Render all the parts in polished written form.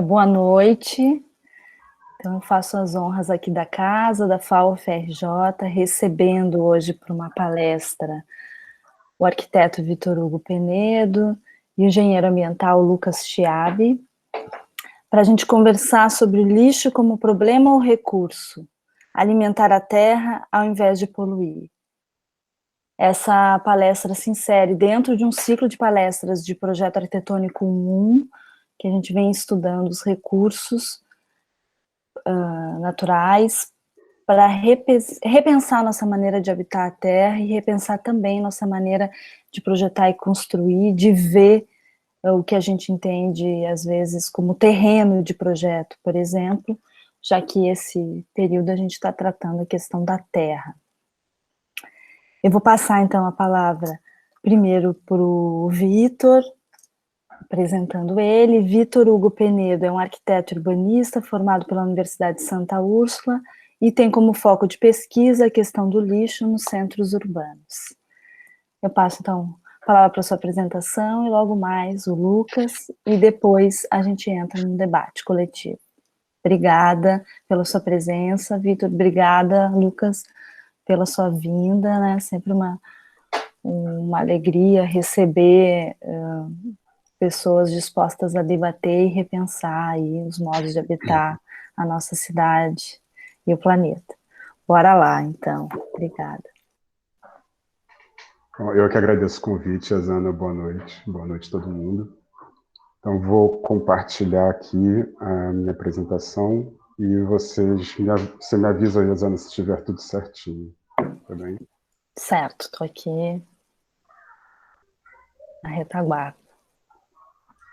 Boa noite. Então, eu faço as honras aqui da casa, da FAO-FRJ, recebendo hoje para uma palestra o arquiteto Vitor Hugo Penedo e o engenheiro ambiental Lucas Chiabi, para a gente conversar sobre o lixo como problema ou recurso, alimentar a terra ao invés de poluir. Essa palestra se insere dentro de um ciclo de palestras de Projeto Arquitetônico 1, que a gente vem estudando os recursos naturais para repensar nossa maneira de habitar a Terra e repensar também nossa maneira de projetar e construir, de ver o que a gente entende, às vezes, como terreno de projeto, por exemplo, já que esse período a gente está tratando a questão da Terra. Eu vou passar, então, a palavra primeiro para o Vitor, apresentando ele. Vitor Hugo Penedo é um arquiteto urbanista formado pela Universidade de Santa Úrsula e tem como foco de pesquisa a questão do lixo nos centros urbanos. Eu passo, então, a palavra para a sua apresentação e logo mais o Lucas, e depois a gente entra num debate coletivo. Obrigada pela sua presença, Vitor. Obrigada, Lucas, pela sua vinda, né? Sempre uma alegria receber pessoas dispostas a debater e repensar aí os modos de habitar a nossa cidade e o planeta. Bora lá, então. Obrigada. Eu que agradeço o convite, Azana. Boa noite. Boa noite a todo mundo. Então, vou compartilhar aqui a minha apresentação e você me avisa aí, Azana, se estiver tudo certinho. Tá bem? Certo, estou aqui na retaguarda.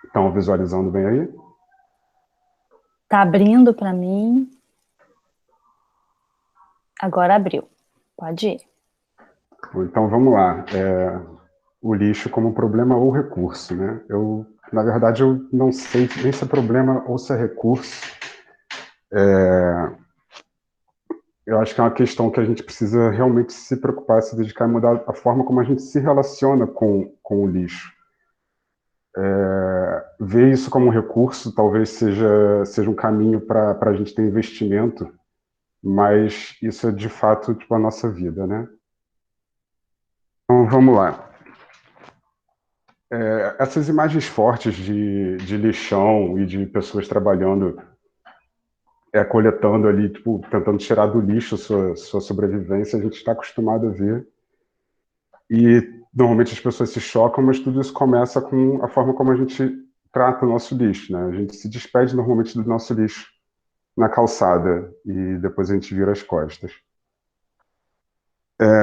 Estão visualizando bem aí? Está abrindo para mim. Agora abriu. Pode ir. Então, vamos lá. O lixo como problema ou recurso, né? Na verdade, eu não sei nem se é problema ou se é recurso. Eu acho que é uma questão que a gente precisa realmente se preocupar, se dedicar e mudar a forma como a gente se relaciona com o lixo. Ver isso como um recurso talvez seja um caminho para a gente ter investimento, mas isso é de fato tipo, a nossa vida, né? Então vamos lá. Essas imagens fortes de lixão e de pessoas trabalhando, coletando ali, tipo, tentando tirar do lixo sua sobrevivência, a gente está acostumado a ver. E normalmente as pessoas se chocam, mas tudo isso começa com a forma como a gente trata o nosso lixo, né? A gente se despede normalmente do nosso lixo na calçada e depois a gente vira as costas.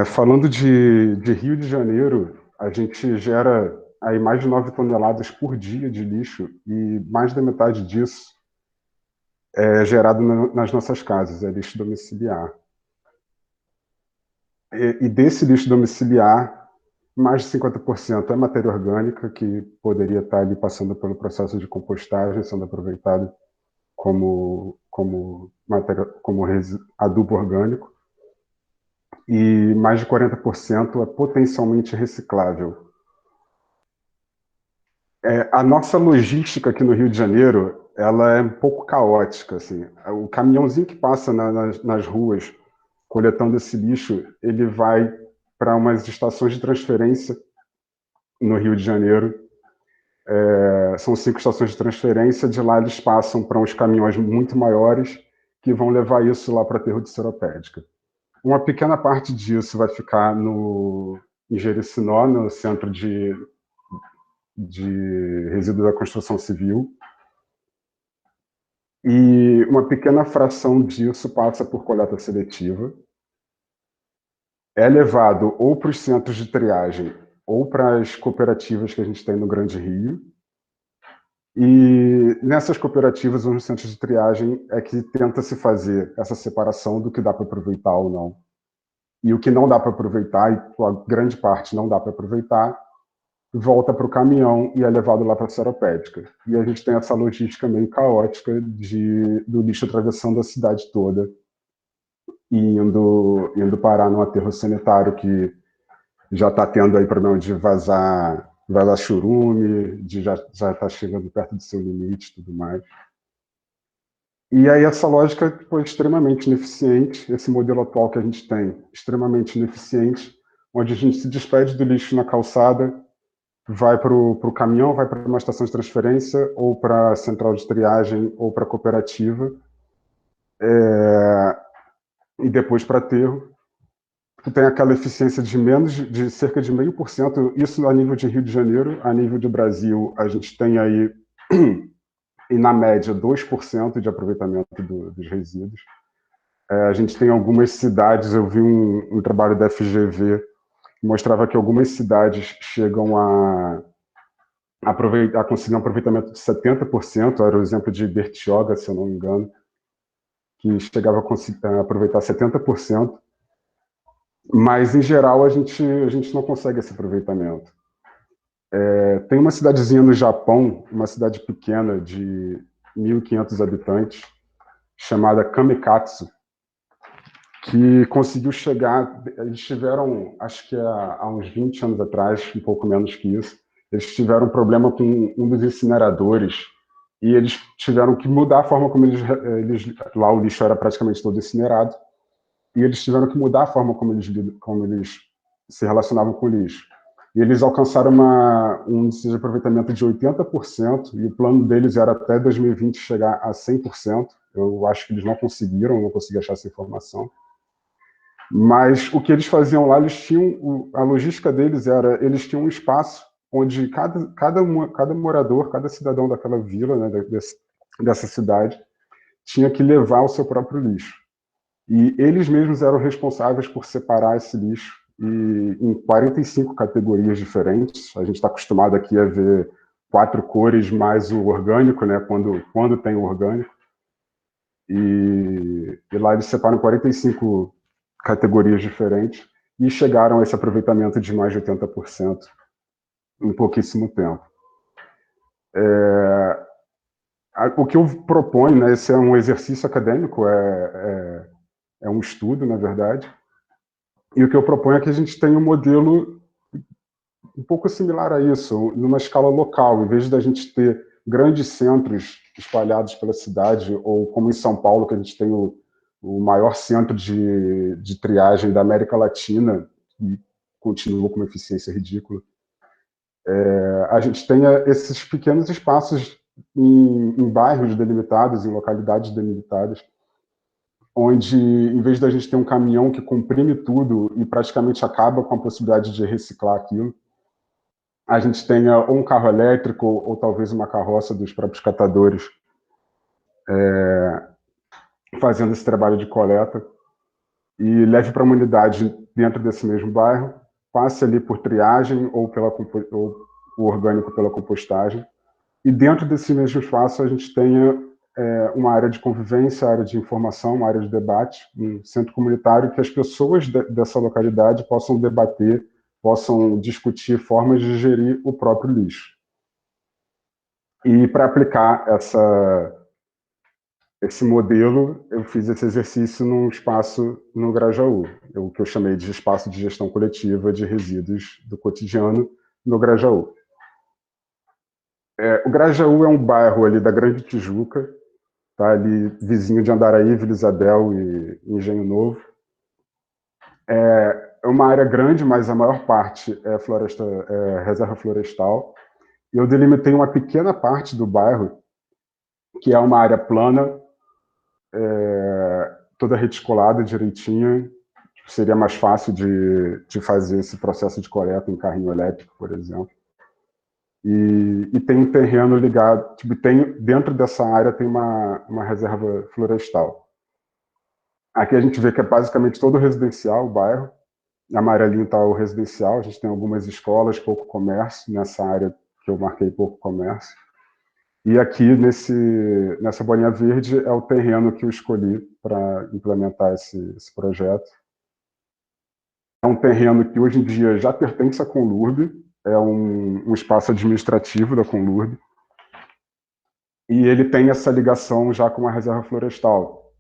Falando de Rio de Janeiro, a gente gera aí mais de 9 toneladas por dia de lixo e mais da metade disso é gerado nas nossas casas, é lixo domiciliar. E desse lixo domiciliar, mais de 50% é matéria orgânica que poderia estar ali passando pelo processo de compostagem, sendo aproveitado como adubo orgânico. E mais de 40% é potencialmente reciclável. A nossa logística aqui no Rio de Janeiro, ela é um pouco caótica. Assim. O caminhãozinho que passa nas ruas coletando esse lixo, ele vai para umas estações de transferência no Rio de Janeiro. São 5 estações de transferência, de lá eles passam para uns caminhões muito maiores que vão levar isso lá para Aterro de Seropédica. Uma pequena parte disso vai ficar em Jericinó, no Centro de Resíduos da Construção Civil, e uma pequena fração disso passa por coleta seletiva, é levado ou para os centros de triagem ou para as cooperativas que a gente tem no Grande Rio, e nessas cooperativas ou nos centros de triagem é que tenta se fazer essa separação do que dá para aproveitar ou não. E o que não dá para aproveitar, e a grande parte não dá para aproveitar, volta para o caminhão e é levado lá para a Seropédica. E a gente tem essa logística meio caótica do lixo atravessando a cidade toda e indo parar num aterro sanitário que já está tendo aí problema de vazar churume, já está chegando perto do seu limite e tudo mais. E aí essa lógica foi extremamente ineficiente, esse modelo atual que a gente tem, extremamente ineficiente, onde a gente se despede do lixo na calçada, vai para o caminhão, vai para uma estação de transferência, ou para a central de triagem, ou para a cooperativa, e depois para aterro. Tu tem aquela eficiência de cerca de 0,5%, isso a nível de Rio de Janeiro, a nível de Brasil, a gente tem aí, e na média, 2% de aproveitamento dos resíduos. A gente tem algumas cidades, eu vi um trabalho da FGV que mostrava que algumas cidades chegam a conseguir um aproveitamento de 70%, era o exemplo de Bertioga, se eu não me engano, que chegava a aproveitar 70%, mas, em geral, a gente não consegue esse aproveitamento. Tem uma cidadezinha no Japão, uma cidade pequena de 1.500 habitantes, chamada Kamikatsu, que conseguiu chegar, eles tiveram, acho que há uns 20 anos atrás, um pouco menos que isso, eles tiveram um problema com um dos incineradores e eles tiveram que mudar a forma como lá o lixo era praticamente todo incinerado, e eles tiveram que mudar a forma como eles se relacionavam com o lixo. E eles alcançaram um índice de aproveitamento de 80%, e o plano deles era até 2020 chegar a 100%. Eu acho que eles não conseguiram, não consegui achar essa informação. Mas o que eles faziam lá, a logística deles era, eles tinham um espaço onde cada morador, cada cidadão daquela vila, né, dessa cidade, tinha que levar o seu próprio lixo. E eles mesmos eram responsáveis por separar esse lixo em 45 categorias diferentes. A gente está acostumado aqui a ver 4 cores mais o orgânico, né, quando tem o orgânico. E lá eles separam 45 categorias diferentes e chegaram a esse aproveitamento de mais de 80% em pouquíssimo tempo. O que eu proponho, né, esse é um exercício acadêmico, é um estudo, na verdade, e o que eu proponho é que a gente tenha um modelo um pouco similar a isso, numa escala local, em vez da gente ter grandes centros espalhados pela cidade, ou como em São Paulo, que a gente tem o maior centro de triagem da América Latina, e continua com uma eficiência ridícula. A gente tenha esses pequenos espaços em bairros delimitados, em localidades delimitadas, onde, em vez da gente ter um caminhão que comprime tudo e praticamente acaba com a possibilidade de reciclar aquilo, a gente tenha ou um carro elétrico ou talvez uma carroça dos próprios catadores fazendo esse trabalho de coleta e leve para uma unidade dentro desse mesmo bairro, passe ali por triagem ou o orgânico pela compostagem, e dentro desse mesmo espaço a gente tenha uma área de convivência, área de informação, uma área de debate, um centro comunitário que as pessoas dessa localidade possam debater, possam discutir formas de gerir o próprio lixo. E para aplicar esse modelo, eu fiz esse exercício num espaço no Grajaú, o que eu chamei de espaço de gestão coletiva de resíduos do cotidiano no Grajaú. O Grajaú é um bairro ali da Grande Tijuca, tá ali vizinho de Andaraí, Vila Isabel e Engenho Novo. É uma área grande, mas a maior parte é reserva florestal. E eu delimitei uma pequena parte do bairro, que é uma área plana, toda reticulada direitinho. Seria mais fácil de fazer esse processo de coleta em carrinho elétrico, por exemplo. E tem um terreno ligado, dentro dessa área tem uma reserva florestal. Aqui a gente vê que é basicamente todo residencial, o bairro. Amarelinho está o residencial, a gente tem algumas escolas, pouco comércio, nessa área que eu marquei pouco comércio. E aqui, nessa bolinha verde, é o terreno que eu escolhi para implementar esse projeto. É um terreno que hoje em dia já pertence à Conlurb, é um espaço administrativo da Conlurb, e ele tem essa ligação já com a reserva florestal.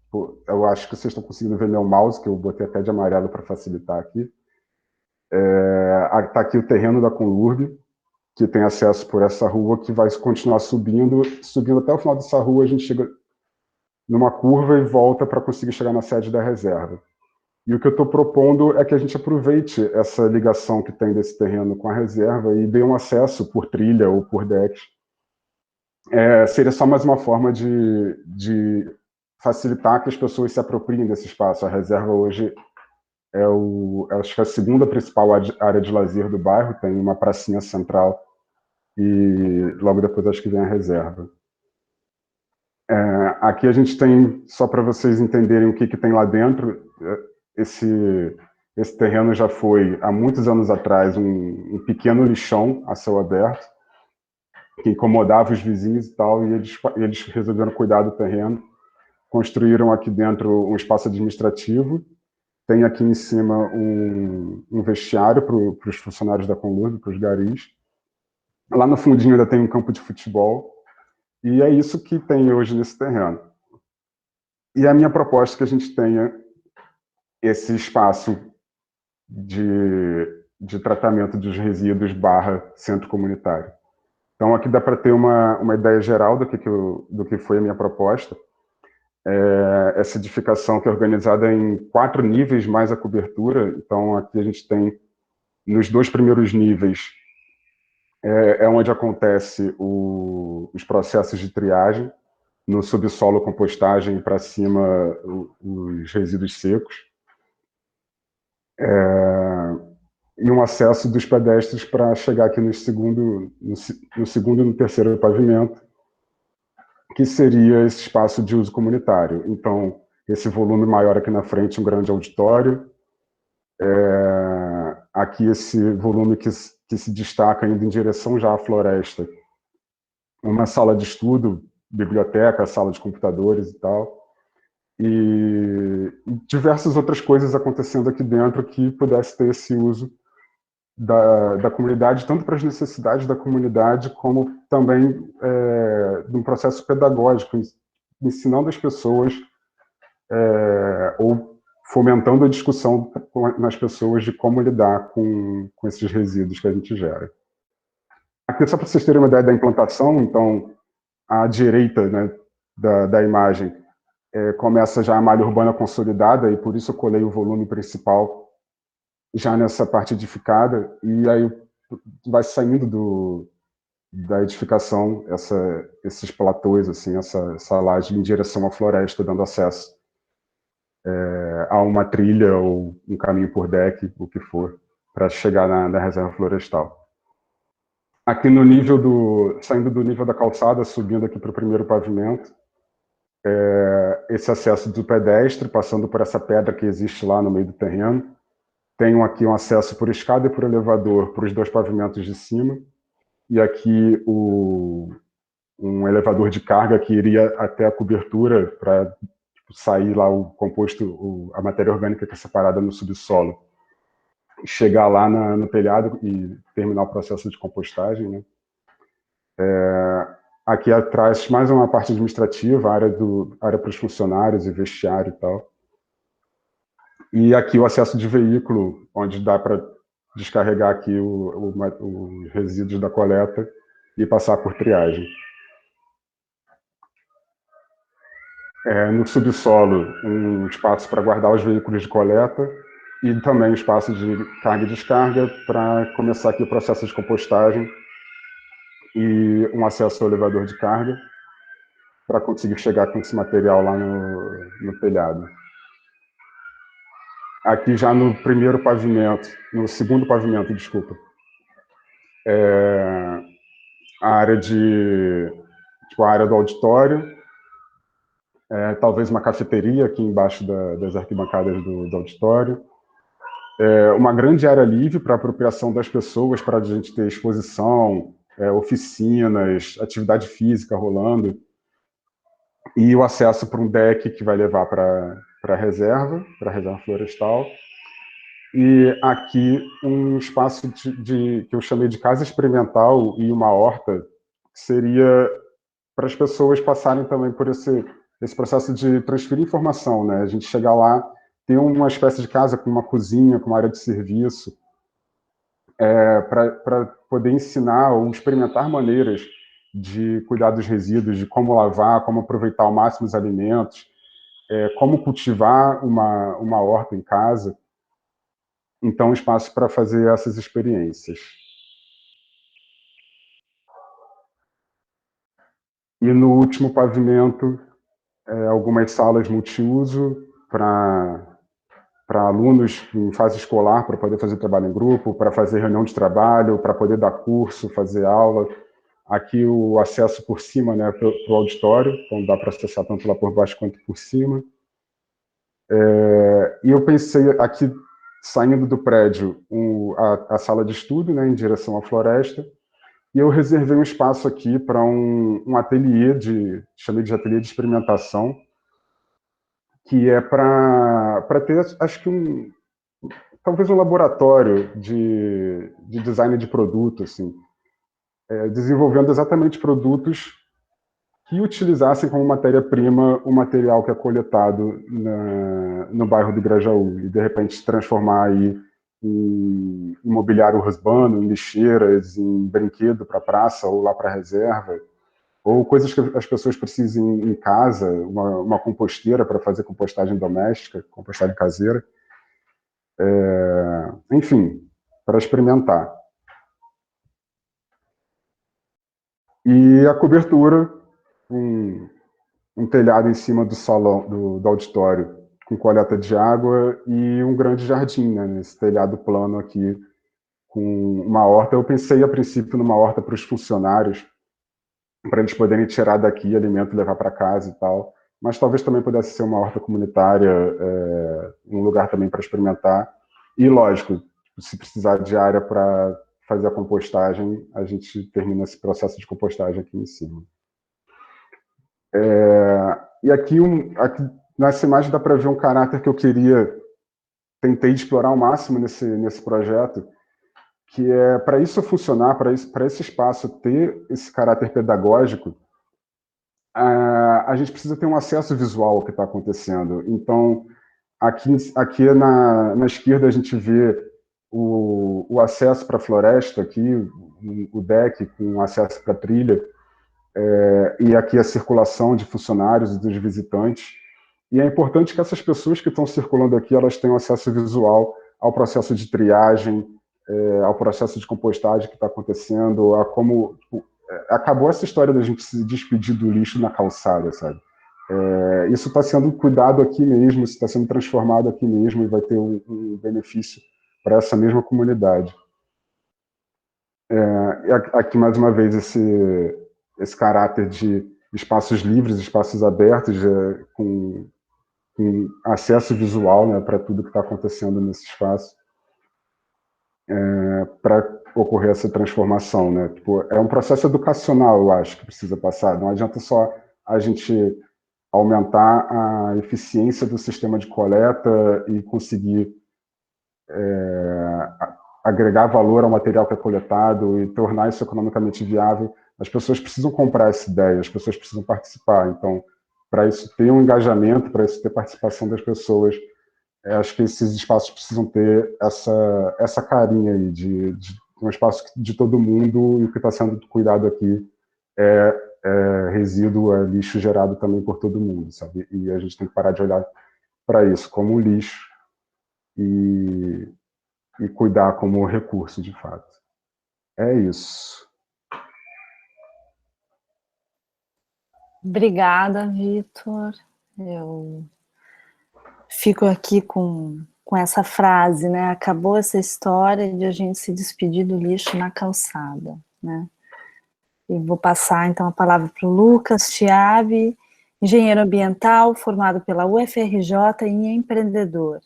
Eu acho que vocês estão conseguindo ver meu mouse, que eu botei até de amarelo para facilitar aqui. Está aqui o terreno da Conlurb, que tem acesso por essa rua, que vai continuar subindo até o final dessa rua, a gente chega numa curva e volta para conseguir chegar na sede da reserva. E o que eu estou propondo é que a gente aproveite essa ligação que tem desse terreno com a reserva e dê um acesso por trilha ou por decks. Seria só mais uma forma de facilitar que as pessoas se apropriem desse espaço. A reserva hoje acho que é a segunda principal área de lazer do bairro, tem uma pracinha central e logo depois acho que vem a reserva. Aqui a gente tem, só para vocês entenderem o que tem lá dentro, esse terreno já foi, há muitos anos atrás, um pequeno lixão a céu aberto, que incomodava os vizinhos e tal, e eles resolveram cuidar do terreno, construíram aqui dentro um espaço administrativo, tem aqui em cima um vestiário para os funcionários da Conlurb, para os garis. Lá no fundinho ainda tem um campo de futebol, e é isso que tem hoje nesse terreno. E a minha proposta é que a gente tenha esse espaço de tratamento dos resíduos / centro comunitário. Então, aqui dá para ter uma ideia geral do que foi a minha proposta. Essa edificação que é organizada em 4 níveis mais a cobertura. Então, aqui a gente tem, nos 2 primeiros níveis, onde acontece os processos de triagem, no subsolo, compostagem, para cima, os resíduos secos. E um acesso dos pedestres para chegar aqui no segundo e no terceiro pavimento, que seria esse espaço de uso comunitário. Então, esse volume maior aqui na frente, um grande auditório. Aqui esse volume que se destaca indo em direção já à floresta. Uma sala de estudo, biblioteca, sala de computadores e tal. E diversas outras coisas acontecendo aqui dentro que pudesse ter esse uso da comunidade, tanto para as necessidades da comunidade, como também de um processo pedagógico, ensinando as pessoas ou fomentando a discussão nas pessoas de como lidar com esses resíduos que a gente gera. Aqui, só para vocês terem uma ideia da implantação, então, à direita, né, da imagem, começa já a malha urbana consolidada, e por isso eu colei o volume principal já nessa parte edificada, e aí vai saindo da edificação esses platôs, assim, essa laje em direção à floresta, dando acesso a uma trilha ou um caminho por deck, o que for, para chegar na reserva florestal. Aqui no nível saindo do nível da calçada, subindo aqui para o primeiro pavimento, esse acesso do pedestre, passando por essa pedra que existe lá no meio do terreno. Tenho aqui um acesso por escada e por elevador para os 2 pavimentos de cima. E aqui um elevador de carga que iria até a cobertura para sair lá o composto, a matéria orgânica que é separada no subsolo. Chegar lá no telhado e terminar o processo de compostagem, né? Aqui atrás, mais uma parte administrativa, área para os funcionários e vestiário e tal. E aqui o acesso de veículo, onde dá para descarregar aqui os resíduos da coleta e passar por triagem. No subsolo, um espaço para guardar os veículos de coleta e também um espaço de carga e descarga para começar aqui o processo de compostagem e um acesso ao elevador de carga para conseguir chegar com esse material lá no telhado. Aqui já no segundo pavimento, desculpa, a área a área do auditório, talvez uma cafeteria aqui embaixo das arquibancadas do auditório, uma grande área livre para apropriação das pessoas, para a gente ter exposição, oficinas, atividade física rolando, e o acesso para um deck que vai levar para a reserva florestal. E aqui um espaço que eu chamei de casa experimental e uma horta, que seria para as pessoas passarem também por esse processo de transferir informação, né? A gente chegar lá, ter uma espécie de casa com uma cozinha, com uma área de serviço, para poder ensinar ou experimentar maneiras de cuidar dos resíduos, de como lavar, como aproveitar ao máximo os alimentos, como cultivar uma horta em casa. Então, espaço para fazer essas experiências. E no último pavimento, algumas salas multiuso para alunos em fase escolar, para poder fazer trabalho em grupo, para fazer reunião de trabalho, para poder dar curso, fazer aula. Aqui o acesso por cima, né, para o auditório, então dá para acessar tanto lá por baixo quanto por cima. E eu pensei aqui, saindo do prédio, a sala de estudo, né, em direção à floresta, e eu reservei um espaço aqui para um ateliê, chamei de ateliê de experimentação, que é para ter, acho que talvez um laboratório de design de produto, assim, desenvolvendo exatamente produtos que utilizassem como matéria-prima o material que é coletado no bairro do Grajaú, e de repente se transformar aí em imobiliário urbano, em lixeiras, em brinquedo para praça ou lá para reserva, ou coisas que as pessoas precisem em casa, uma composteira para fazer compostagem doméstica, compostagem caseira. Enfim, para experimentar. E a cobertura, um telhado em cima do salão, do auditório, com coleta de água e um grande jardim, né, nesse telhado plano aqui, com uma horta. Eu pensei, a princípio, numa horta para os funcionários, para eles poderem tirar daqui alimento e levar para casa e tal, mas talvez também pudesse ser uma horta comunitária, um lugar também para experimentar. E, lógico, se precisar de área para fazer a compostagem, a gente termina esse processo de compostagem aqui em cima. E aqui nessa imagem dá para ver um caráter que eu tentei explorar ao máximo nesse projeto, que é, para isso funcionar, para esse espaço ter esse caráter pedagógico, a gente precisa ter um acesso visual ao que está acontecendo. Então, aqui na esquerda a gente vê o acesso para a floresta, aqui, o deck com acesso para a trilha, e aqui a circulação de funcionários e dos visitantes. E é importante que essas pessoas que estão circulando aqui, elas tenham acesso visual ao processo de triagem, ao processo de compostagem que está acontecendo, a como acabou essa história da gente se despedir do lixo na calçada, sabe? Isso está sendo cuidado aqui mesmo, isso está sendo transformado aqui mesmo e vai ter um benefício para essa mesma comunidade. Aqui, mais uma vez, esse caráter de espaços livres, espaços abertos, com acesso visual, né, para tudo que está acontecendo nesse espaço, para ocorrer essa transformação, né? Tipo, é um processo educacional, eu acho, que precisa passar. Não adianta só a gente aumentar a eficiência do sistema de coleta e conseguir agregar valor ao material que é coletado e tornar isso economicamente viável. As pessoas precisam comprar essa ideia, as pessoas precisam participar. Então, para isso ter um engajamento, para isso ter participação das pessoas, acho que esses espaços precisam ter essa carinha aí de um espaço de todo mundo, e o que está sendo cuidado aqui é resíduo, é lixo gerado também por todo mundo, sabe? E a gente tem que parar de olhar para isso como lixo e cuidar como recurso, de fato. É isso. Obrigada, Vitor. Eu fico aqui com essa frase, né? Acabou essa história de a gente se despedir do lixo na calçada, né? E vou passar, então, a palavra para o Lucas Chiavi, engenheiro ambiental, formado pela UFRJ e empreendedor.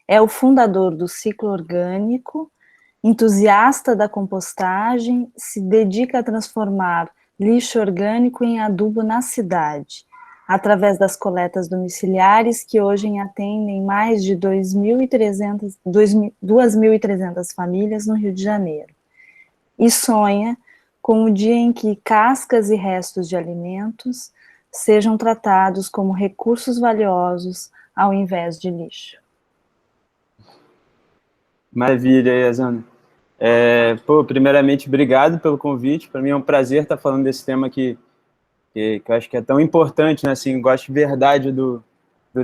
É o fundador do Ciclo Orgânico, entusiasta da compostagem, se dedica a transformar lixo orgânico em adubo na cidade, através das coletas domiciliares que hoje atendem mais de 2.300 famílias no Rio de Janeiro. E sonha com o dia em que cascas e restos de alimentos sejam tratados como recursos valiosos ao invés de lixo. Maravilha, Yazana. Pô, primeiramente, obrigado pelo convite. Para mim é um prazer estar falando desse tema que eu acho que é tão importante, né? Assim, gosto de verdade do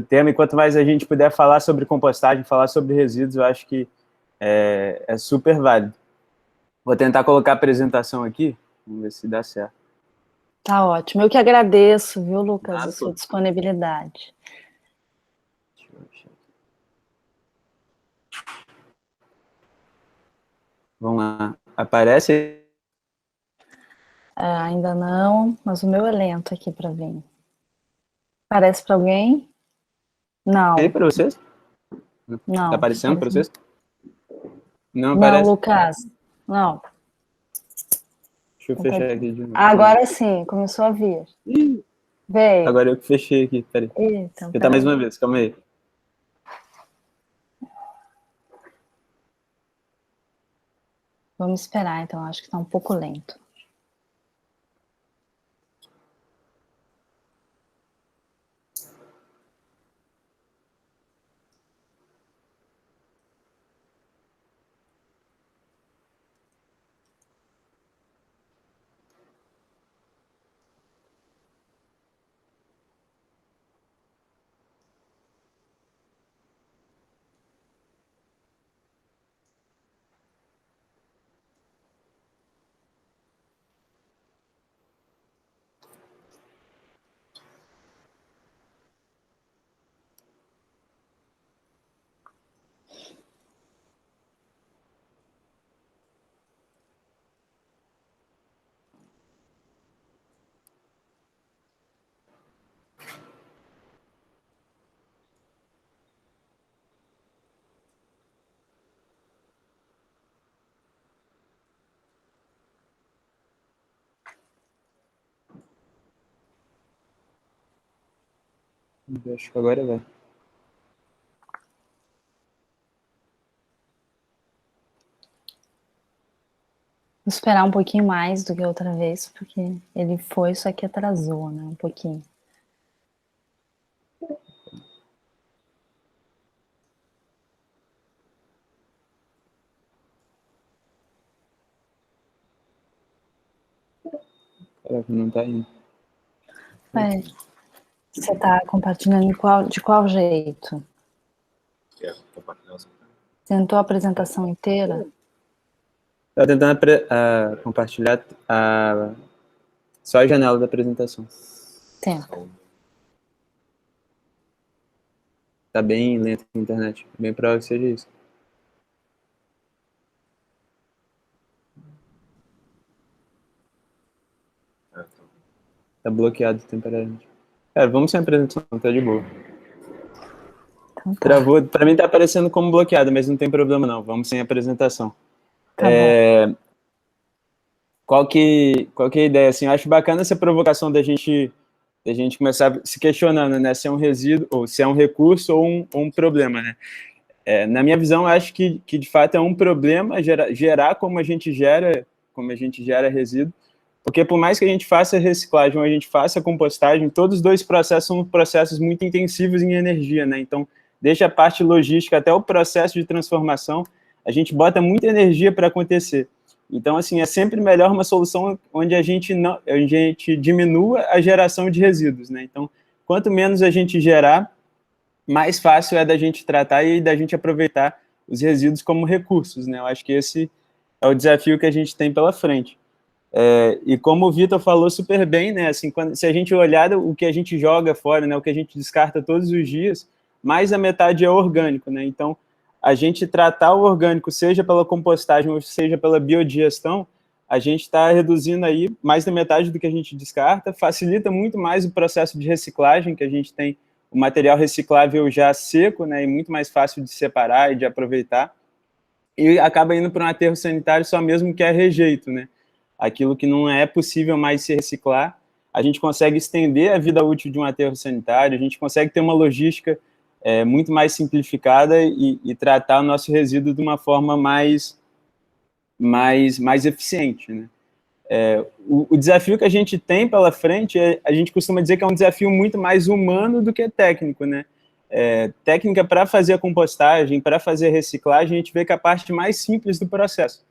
tema, e quanto mais a gente puder falar sobre compostagem, falar sobre resíduos, eu acho que é super válido. Vou tentar colocar a apresentação aqui, vamos ver se dá certo. Tá ótimo. Eu que agradeço, viu, Lucas, a sua disponibilidade. Deixa eu achar aqui. Vamos lá. Aparece? Ainda não, mas o meu é lento aqui para vir. Parece para alguém? Não. Aí para vocês? Não. Tá aparecendo para vocês? Não Não, aparece? Lucas. Não. Deixa eu fechar aqui de novo. Agora sim, começou a vir. Veio. Agora eu que fechei aqui, peraí. Então, Vou tentar mais uma vez, calma aí. Vamos esperar, então, acho que está um pouco lento. Acho que agora vai. Vou esperar um pouquinho mais do que a outra vez, porque ele foi, só que atrasou, né? Um pouquinho. Caraca, não tá indo. Você está compartilhando de qual jeito? Tentou a apresentação inteira? Tá tentando compartilhar só a janela da apresentação. Tenta. Tá bem lenta a internet. Bem provável que seja isso. Tá bloqueado temporariamente. Cara, vamos sem apresentação, tá de boa. Então tá. Travou. Pra mim tá aparecendo como bloqueado, mas não tem problema não. Vamos sem apresentação. Tá bom. Qual que é a ideia? Assim, eu acho bacana essa provocação da gente começar se questionando, né? Se é um resíduo, ou se é um recurso ou um problema, né? Na minha visão, eu acho que de fato é um problema gerar como a gente gera resíduo, porque por mais que a gente faça reciclagem ou a gente faça compostagem, todos os dois processos são processos muito intensivos em energia, né? Então, desde a parte logística até o processo de transformação, a gente bota muita energia para acontecer. Então, assim, é sempre melhor uma solução onde a gente diminua a geração de resíduos, né? Então, quanto menos a gente gerar, mais fácil é da gente tratar e da gente aproveitar os resíduos como recursos, né? Eu acho que esse é o desafio que a gente tem pela frente. E como o Vitor falou super bem, né? Assim, se a gente olhar o que a gente joga fora, né? O que a gente descarta todos os dias, mais da metade é orgânico, né? Então, a gente tratar o orgânico, seja pela compostagem ou seja pela biodigestão, a gente está reduzindo aí mais da metade do que a gente descarta, facilita muito mais o processo de reciclagem, que a gente tem o material reciclável já seco, né, e muito mais fácil de separar e de aproveitar, e acaba indo para um aterro sanitário só mesmo que é rejeito, né? Aquilo que não é possível mais se reciclar, a gente consegue estender a vida útil de um aterro sanitário, a gente consegue ter uma logística muito mais simplificada e tratar o nosso resíduo de uma forma mais eficiente, né? O desafio que a gente tem pela frente, a gente costuma dizer que é um desafio muito mais humano do que técnico, né? Técnica para fazer a compostagem, para fazer a reciclagem, a gente vê que é a parte mais simples do processo.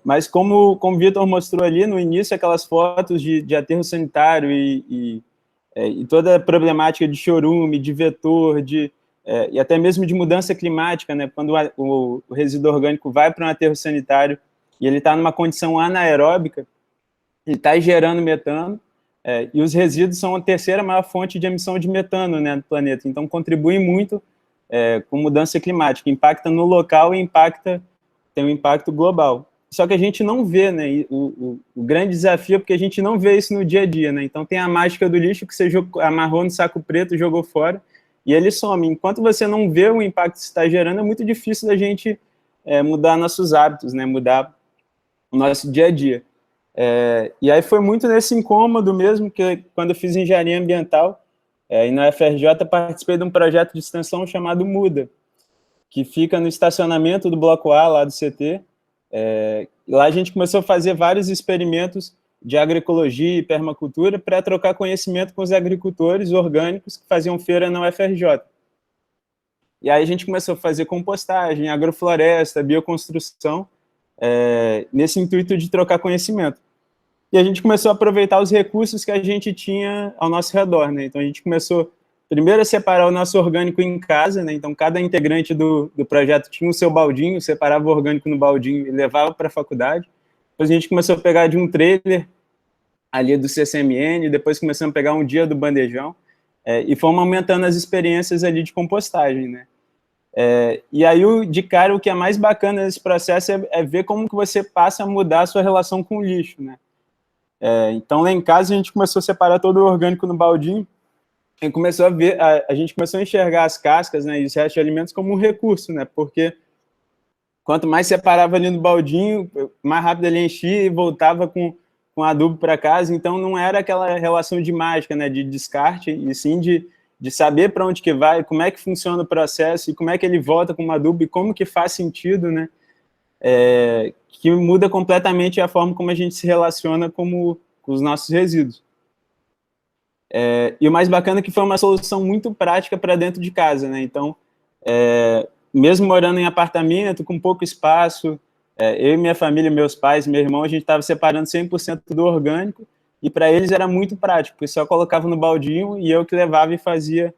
Mas como o Vitor mostrou ali no início, aquelas fotos de aterro sanitário e toda a problemática de chorume, de vetor, e até mesmo de mudança climática, né? Quando o resíduo orgânico vai para um aterro sanitário e ele está numa condição anaeróbica, ele está gerando metano, e os resíduos são a terceira maior fonte de emissão de metano, né, no planeta. Então, contribuem muito com mudança climática, impacta no local e tem um impacto global. Só que a gente não vê, né, o grande desafio é porque a gente não vê isso no dia a dia, né, então tem a mágica do lixo que você amarrou no saco preto, jogou fora, e ele some. Enquanto você não vê o impacto que isso está gerando, é muito difícil da gente mudar nossos hábitos, né, mudar o nosso dia a dia. E aí foi muito nesse incômodo mesmo, que quando eu fiz engenharia ambiental, e na UFRJ participei de um projeto de extensão chamado Muda, que fica no estacionamento do Bloco A, lá do CT. Lá a gente começou a fazer vários experimentos de agroecologia e permacultura para trocar conhecimento com os agricultores orgânicos que faziam feira na UFRJ. E aí a gente começou a fazer compostagem, agrofloresta, bioconstrução, nesse intuito de trocar conhecimento. E a gente começou a aproveitar os recursos que a gente tinha ao nosso redor, né? Então a gente começou primeiro a separar o nosso orgânico em casa, né? Então cada integrante do projeto tinha o seu baldinho, separava o orgânico no baldinho e levava para a faculdade. Depois a gente começou a pegar de um trailer ali do CCMN, depois começamos a pegar um dia do bandejão, e fomos aumentando as experiências ali de compostagem, né? E aí, de cara, o que é mais bacana nesse processo é ver como que você passa a mudar a sua relação com o lixo, né? Então, lá em casa, a gente começou a separar todo o orgânico no baldinho e começou a ver, a gente começou a enxergar as cascas, né, e os restos de alimentos como um recurso, né? Porque quanto mais separava ali no baldinho, mais rápido ele enchia e voltava com adubo para casa. Então, não era aquela relação de mágica, né, de descarte, e sim de saber para onde que vai, como é que funciona o processo e como é que ele volta com o adubo e como que faz sentido, né? Que muda completamente a forma como a gente se relaciona com os nossos resíduos. E o mais bacana é que foi uma solução muito prática para dentro de casa, né? Então, mesmo morando em apartamento, com pouco espaço, eu e minha família, meus pais, meu irmão, a gente estava separando 100% do orgânico, e para eles era muito prático, porque só colocava no baldinho e eu que levava e fazia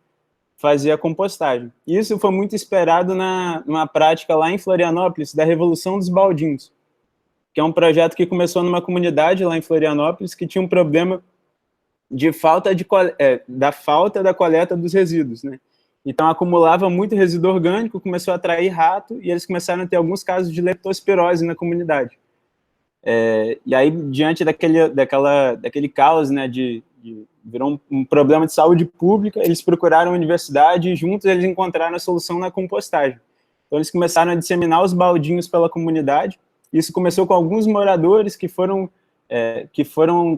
a compostagem. Isso foi muito esperado numa prática lá em Florianópolis, da Revolução dos Baldinhos, que é um projeto que começou numa comunidade lá em Florianópolis que tinha um problema de da falta da coleta dos resíduos, né? Então, acumulava muito resíduo orgânico, começou a atrair rato, e eles começaram a ter alguns casos de leptospirose na comunidade. E aí, diante daquele caos, né, virou um problema de saúde pública, eles procuraram a universidade e juntos eles encontraram a solução na compostagem. Então, eles começaram a disseminar os baldinhos pela comunidade. Isso começou com alguns moradores que foram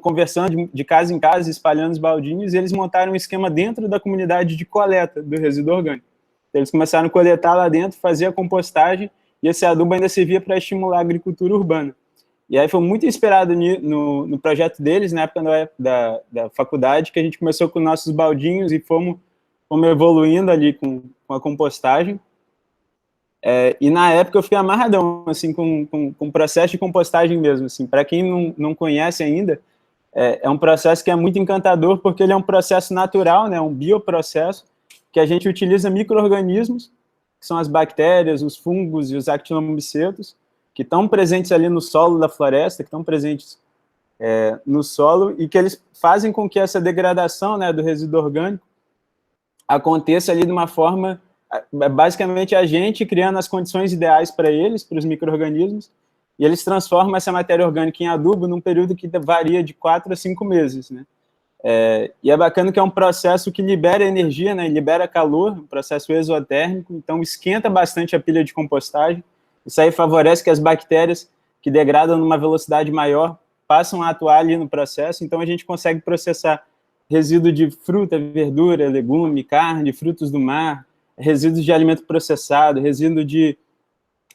conversando de casa em casa, espalhando os baldinhos, e eles montaram um esquema dentro da comunidade de coleta do resíduo orgânico. Então, eles começaram a coletar lá dentro, fazer a compostagem, e esse adubo ainda servia para estimular a agricultura urbana. E aí foi muito inspirado no projeto deles, na época da faculdade, que a gente começou com nossos baldinhos e fomos evoluindo ali com a compostagem. E na época eu fiquei amarradão, assim, com o processo de compostagem mesmo, assim. Para quem não conhece ainda, é um processo que é muito encantador, porque ele é um processo natural, né, um bioprocesso, que a gente utiliza micro-organismos, que são as bactérias, os fungos e os actinomicetos, que estão presentes ali no solo da floresta, que estão presentes no solo, e que eles fazem com que essa degradação, né, do resíduo orgânico aconteça ali de uma forma, basicamente a gente criando as condições ideais para eles, para os micro-organismos, e eles transformam essa matéria orgânica em adubo num período que varia de 4 a 5 meses, né? E é bacana que é um processo que libera energia, né, libera calor, um processo exotérmico, então esquenta bastante a pilha de compostagem. Isso aí favorece que as bactérias que degradam numa velocidade maior passam a atuar ali no processo, então a gente consegue processar resíduo de fruta, verdura, legume, carne, frutos do mar, resíduos de alimento processado, resíduo de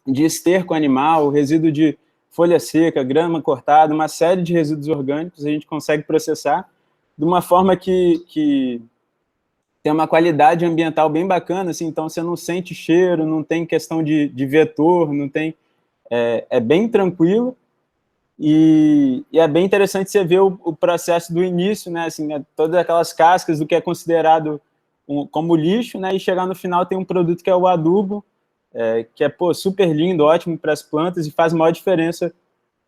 esterco animal, resíduo de folha seca, grama cortada, uma série de resíduos orgânicos a gente consegue processar de uma forma que tem uma qualidade ambiental bem bacana, assim, então você não sente cheiro, não tem questão de vetor, não tem é bem tranquilo, e é bem interessante você ver o processo do início, né, assim, todas aquelas cascas do que é considerado como lixo, né, e chegar no final tem um produto que é o adubo, que é super lindo, ótimo para as plantas, e faz maior diferença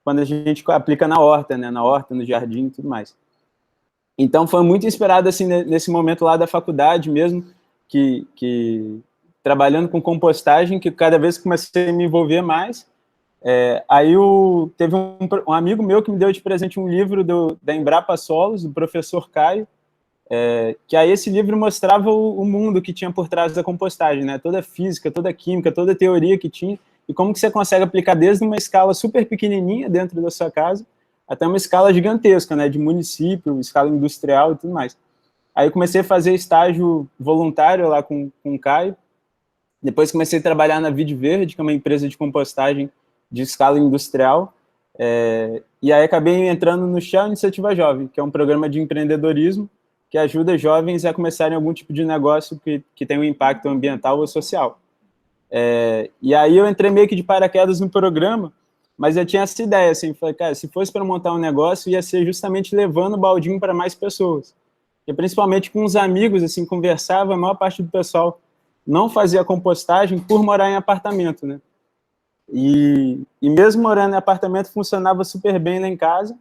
quando a gente aplica na horta, né, no jardim e tudo mais. Então, foi muito inspirado, assim, nesse momento lá da faculdade mesmo, que trabalhando com compostagem, que cada vez comecei a me envolver mais. Aí teve um amigo meu que me deu de presente um livro da Embrapa Solos, do professor Caio, que aí esse livro mostrava o mundo que tinha por trás da compostagem, né? Toda a física, toda a química, toda a teoria que tinha, e como que você consegue aplicar desde uma escala super pequenininha dentro da sua casa até uma escala gigantesca, né? De município, escala industrial e tudo mais. Aí eu comecei a fazer estágio voluntário lá com o Caio, depois comecei a trabalhar na Vide Verde, que é uma empresa de compostagem de escala industrial, e aí acabei entrando no Shell Iniciativa Jovem, que é um programa de empreendedorismo que ajuda jovens a começarem algum tipo de negócio que tem um impacto ambiental ou social. E aí eu entrei meio que de paraquedas no programa, mas eu tinha essa ideia, assim, falei, cara, se fosse para montar um negócio, ia ser justamente levando o baldinho para mais pessoas. E principalmente com os amigos, assim, conversava, a maior parte do pessoal não fazia compostagem por morar em apartamento, né? E mesmo morando em apartamento, funcionava super bem lá em casa,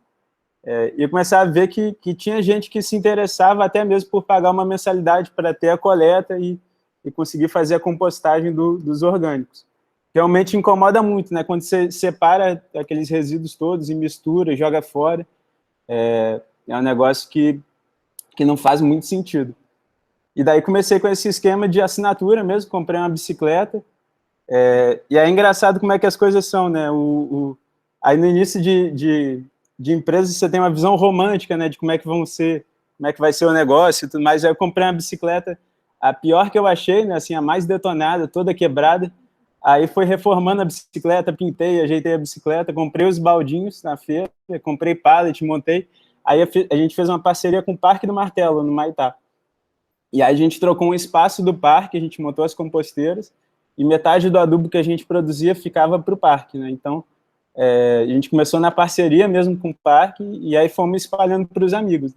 e eu começava a ver que tinha gente que se interessava até mesmo por pagar uma mensalidade para ter a coleta e conseguir fazer a compostagem dos orgânicos. Realmente incomoda muito, né? Quando você separa aqueles resíduos todos e mistura, joga fora, é um negócio que não faz muito sentido. E daí comecei com esse esquema de assinatura mesmo, comprei uma bicicleta, e é engraçado como é que as coisas são, né? Aí no início de empresas você tem uma visão romântica, né? De como é que vai ser o negócio e tudo mais. Aí eu comprei uma bicicleta, a pior que eu achei, né? Assim, a mais detonada, toda quebrada. Aí foi reformando a bicicleta, pintei, ajeitei a bicicleta, comprei os baldinhos na feira, comprei pallet, montei. Aí a gente fez uma parceria com o Parque do Martelo, no Maitá. E aí a gente trocou um espaço do parque, a gente montou as composteiras, e metade do adubo que a gente produzia ficava para o parque, né? Então, a gente começou na parceria mesmo com o parque, e aí fomos espalhando para os amigos.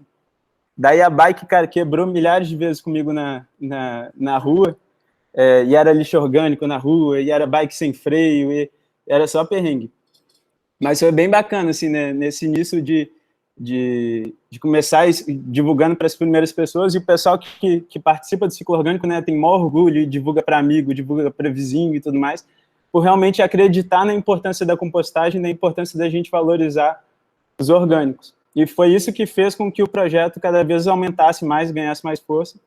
Daí a bike, cara, quebrou milhares de vezes comigo na rua, e era lixo orgânico na rua, e era bike sem freio, e era só perrengue. Mas foi bem bacana, assim, né? Nesse início de começar divulgando para as primeiras pessoas, e o pessoal que participa do ciclo orgânico, né, tem maior orgulho e divulga para amigo, divulga para vizinho e tudo mais, por realmente acreditar na importância da compostagem, na importância da gente valorizar os orgânicos. E foi isso que fez com que o projeto cada vez aumentasse mais, ganhasse mais força,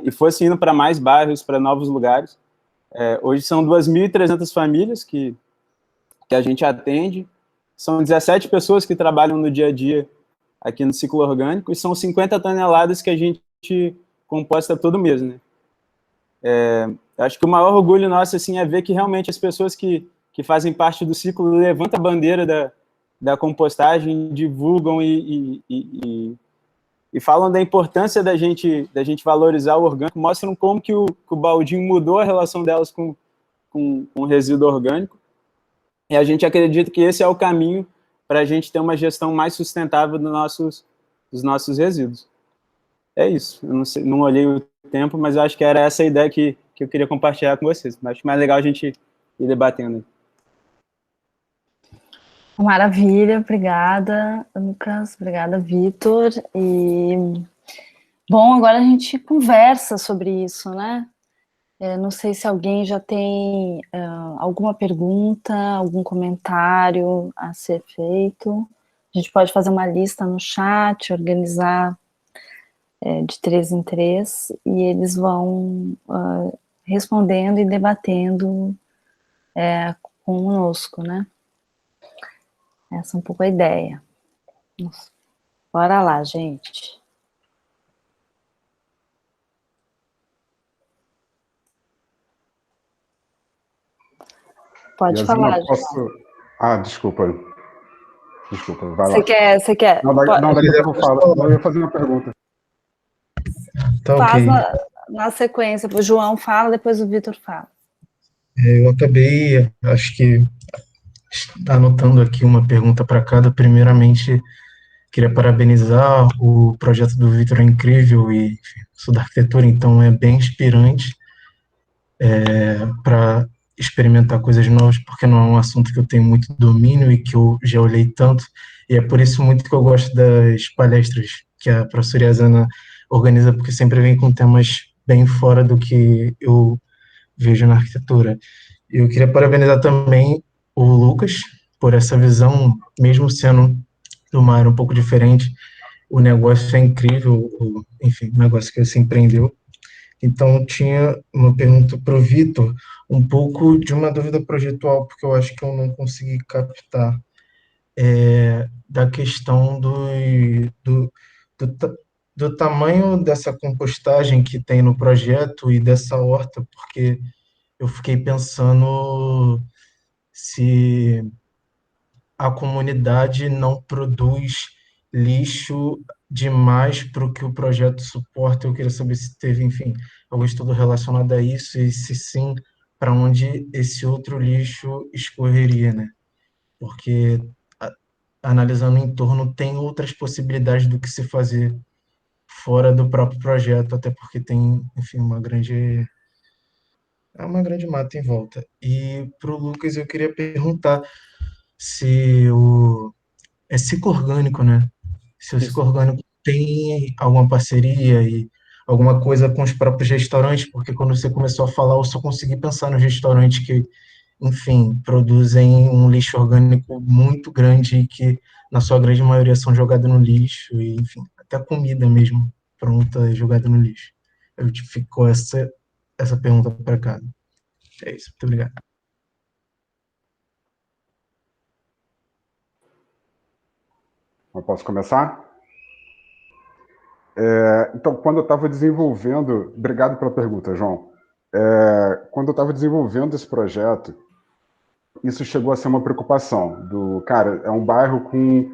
e fosse indo para mais bairros, para novos lugares. Hoje são 2.300 famílias que a gente atende, são 17 pessoas que trabalham no dia a dia aqui no ciclo orgânico, e são 50 toneladas que a gente composta todo mês, né? Acho que o maior orgulho nosso, assim, é ver que realmente as pessoas que fazem parte do ciclo levantam a bandeira da compostagem, divulgam e falam da importância da gente valorizar o orgânico, mostram como que o baldinho mudou a relação delas com o resíduo orgânico. E a gente acredita que esse é o caminho para a gente ter uma gestão mais sustentável dos nossos resíduos. É isso. Eu não olhei o tempo, mas eu acho que era essa a ideia que eu queria compartilhar com vocês. Acho mais legal a gente ir debatendo. Maravilha, obrigada, Lucas, obrigada, Vitor. E, bom, agora a gente conversa sobre isso, né? Não sei se alguém já tem alguma pergunta, algum comentário a ser feito. A gente pode fazer uma lista no chat, organizar de 3 em 3, e eles vão respondendo e debatendo conosco, né? Essa é um pouco a ideia. Bora lá, gente. Pode falar, posso... desculpa, vai lá. Você quer? Não, daqui a pouco eu falo. Eu ia fazer uma pergunta. Tá, Faz ok. na sequência, o João fala, depois o Vitor fala. Eu acabei, acho que anotando aqui uma pergunta para cada. Primeiramente, queria parabenizar o projeto do Vitor, é incrível e, enfim, sou da arquitetura, então é bem inspirante para experimentar coisas novas, porque não é um assunto que eu tenho muito domínio e que eu já olhei tanto, e é por isso muito que eu gosto das palestras que a professora Yazana organiza, porque sempre vem com temas bem fora do que eu vejo na arquitetura. Eu queria parabenizar também o Lucas por essa visão, mesmo sendo de uma área um pouco diferente, o negócio é incrível, enfim, o negócio que você empreendeu. Então, tinha uma pergunta para o Vitor, um pouco de uma dúvida projetual, porque eu acho que eu não consegui captar, da questão do, ta- do tamanho dessa compostagem que tem no projeto e dessa horta, porque eu fiquei pensando se a comunidade não produz lixo demais para o que o projeto suporta. Eu queria saber se teve, enfim, algum estudo relacionado a isso e se sim, para onde esse outro lixo escorreria, né? Porque analisando o entorno tem outras possibilidades do que se fazer fora do próprio projeto, até porque tem, enfim, uma grande mata em volta. E para o Lucas eu queria perguntar se é ciclo orgânico, né? Se o ciclo Isso. orgânico tem alguma parceria e alguma coisa com os próprios restaurantes, porque quando você começou a falar, eu só consegui pensar nos restaurantes que, enfim, produzem um lixo orgânico muito grande e que, na sua grande maioria, são jogados no lixo, e, enfim, até a comida mesmo pronta é jogada no lixo. Eu te ficou essa pergunta para cá. É isso, muito obrigado. Eu posso começar? Então, quando eu estava desenvolvendo... Obrigado pela pergunta, João. Quando eu estava desenvolvendo esse projeto, isso chegou a ser uma preocupação. Cara, é um bairro com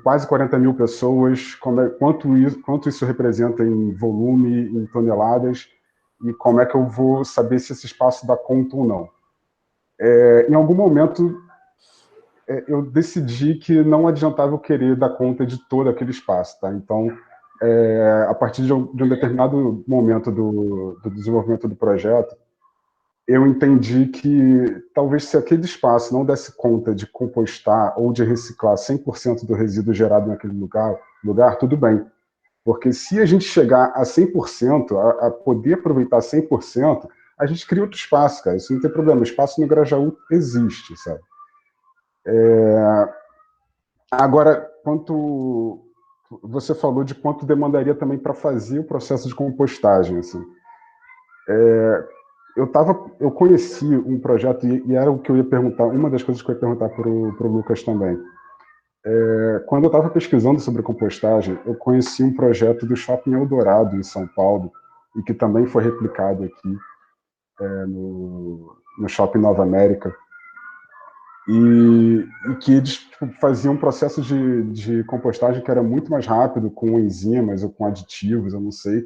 quase 40 mil pessoas, quanto isso representa em volume, em toneladas, e como é que eu vou saber se esse espaço dá conta ou não. Em algum momento, eu decidi que não adiantava eu querer dar conta de todo aquele espaço. Tá? Então, a partir de um determinado momento do desenvolvimento do projeto, eu entendi que talvez se aquele espaço não desse conta de compostar ou de reciclar 100% do resíduo gerado naquele lugar, tudo bem. Porque se a gente chegar a 100%, a poder aproveitar 100%, a gente cria outro espaço, cara. Isso não tem problema. O espaço no Grajaú existe, sabe? Agora, quanto você falou de quanto demandaria também para fazer o processo de compostagem, assim. Eu conheci um projeto, e era o que eu ia perguntar, uma das coisas que eu ia perguntar para o Lucas também. Quando eu estava pesquisando sobre compostagem, eu conheci um projeto do Shopping Eldorado, em São Paulo, e que também foi replicado aqui no Shopping Nova América, e que eles faziam um processo de compostagem que era muito mais rápido, com enzimas ou com aditivos, eu não sei.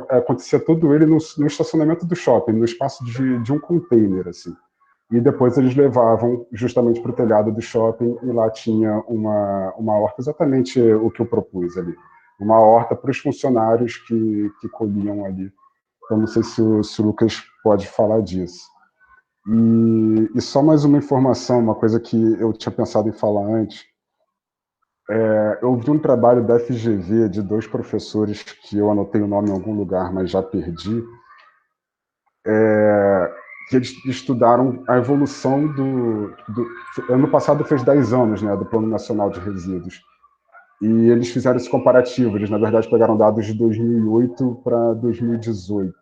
Acontecia todo ele no estacionamento do shopping, no espaço de um container, assim. E depois eles levavam justamente para o telhado do shopping e lá tinha uma horta, exatamente o que eu propus ali. Uma horta para os funcionários que colhiam ali. Eu não sei se o Lucas pode falar disso. E só mais uma informação, uma coisa que eu tinha pensado em falar antes. Eu vi um trabalho da FGV de dois professores que eu anotei o nome em algum lugar, mas já perdi, que eles estudaram a evolução ano passado fez 10 anos, né, do Plano Nacional de Resíduos. E eles fizeram esse comparativo. Eles, na verdade, pegaram dados de 2008 para 2018,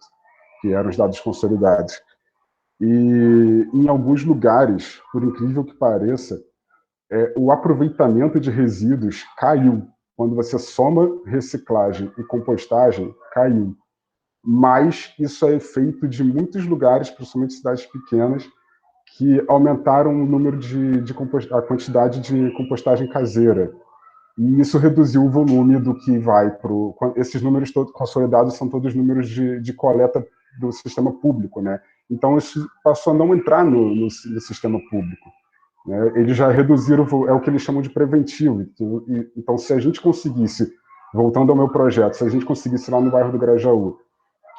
que eram os dados consolidados. E em alguns lugares, por incrível que pareça, o aproveitamento de resíduos caiu. Quando você soma reciclagem e compostagem, caiu. Mas isso é efeito de muitos lugares, principalmente cidades pequenas, que aumentaram o número a quantidade de compostagem caseira. E isso reduziu o volume do que vai para o... Esses números todos consolidados são todos números de coleta do sistema público, né? Então, isso passou a não entrar no sistema público. né? Eles já reduziram, é o que eles chamam de preventivo. Então, se a gente conseguisse, voltando ao meu projeto, se a gente conseguisse lá no bairro do Grajaú,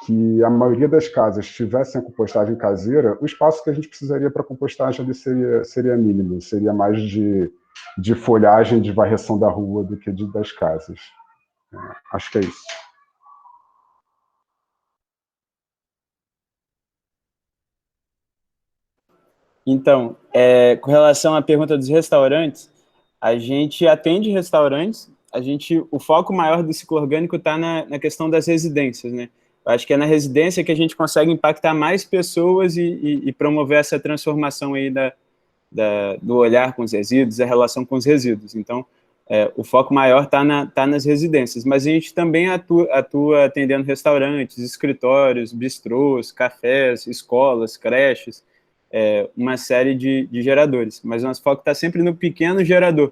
que a maioria das casas tivessem a compostagem caseira, o espaço que a gente precisaria para compostagem ali seria mínimo, seria mais de folhagem, de varreção da rua do que das casas. Acho que é isso. Então, com relação à pergunta dos restaurantes, a gente atende restaurantes, o foco maior do ciclo orgânico está na questão das residências, né? Eu acho que é na residência que a gente consegue impactar mais pessoas e promover essa transformação aí do olhar com os resíduos, a relação com os resíduos. Então, o foco maior tá nas residências, mas a gente também atua atendendo restaurantes, escritórios, bistrôs, cafés, escolas, creches, uma série de geradores, mas o nosso foco está sempre no pequeno gerador,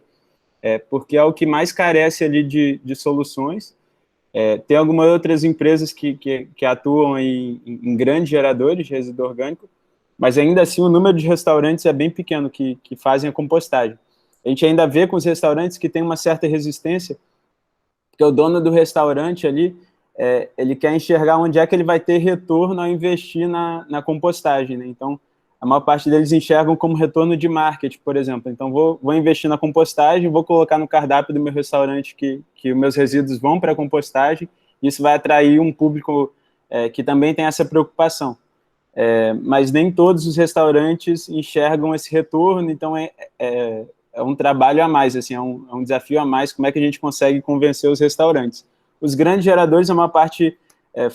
porque é o que mais carece ali de soluções. Tem algumas outras empresas que atuam em grandes geradores de resíduo orgânico, mas ainda assim o número de restaurantes é bem pequeno que fazem a compostagem. A gente ainda vê com os restaurantes que tem uma certa resistência, porque o dono do restaurante ali, ele quer enxergar onde é que ele vai ter retorno ao investir na compostagem, né? Então, a maior parte deles enxergam como retorno de marketing, por exemplo. Então, vou investir na compostagem, vou colocar no cardápio do meu restaurante que os meus resíduos vão para a compostagem, e isso vai atrair um público que também tem essa preocupação. Mas nem todos os restaurantes enxergam esse retorno, então é um trabalho a mais, assim, é um desafio a mais, como é que a gente consegue convencer os restaurantes. Os grandes geradores, a maior parte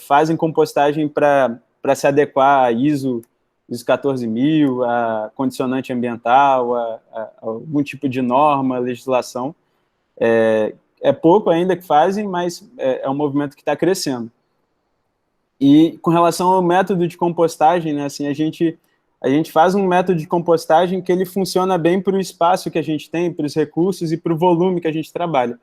fazem compostagem para se adequar a ISO 14000, a condicionante ambiental, a algum tipo de norma, legislação. É pouco ainda que fazem, mas é um movimento que está crescendo. E com relação ao método de compostagem, né, assim, a gente faz um método de compostagem que ele funciona bem para o espaço que a gente tem, para os recursos e para o volume que a gente trabalha.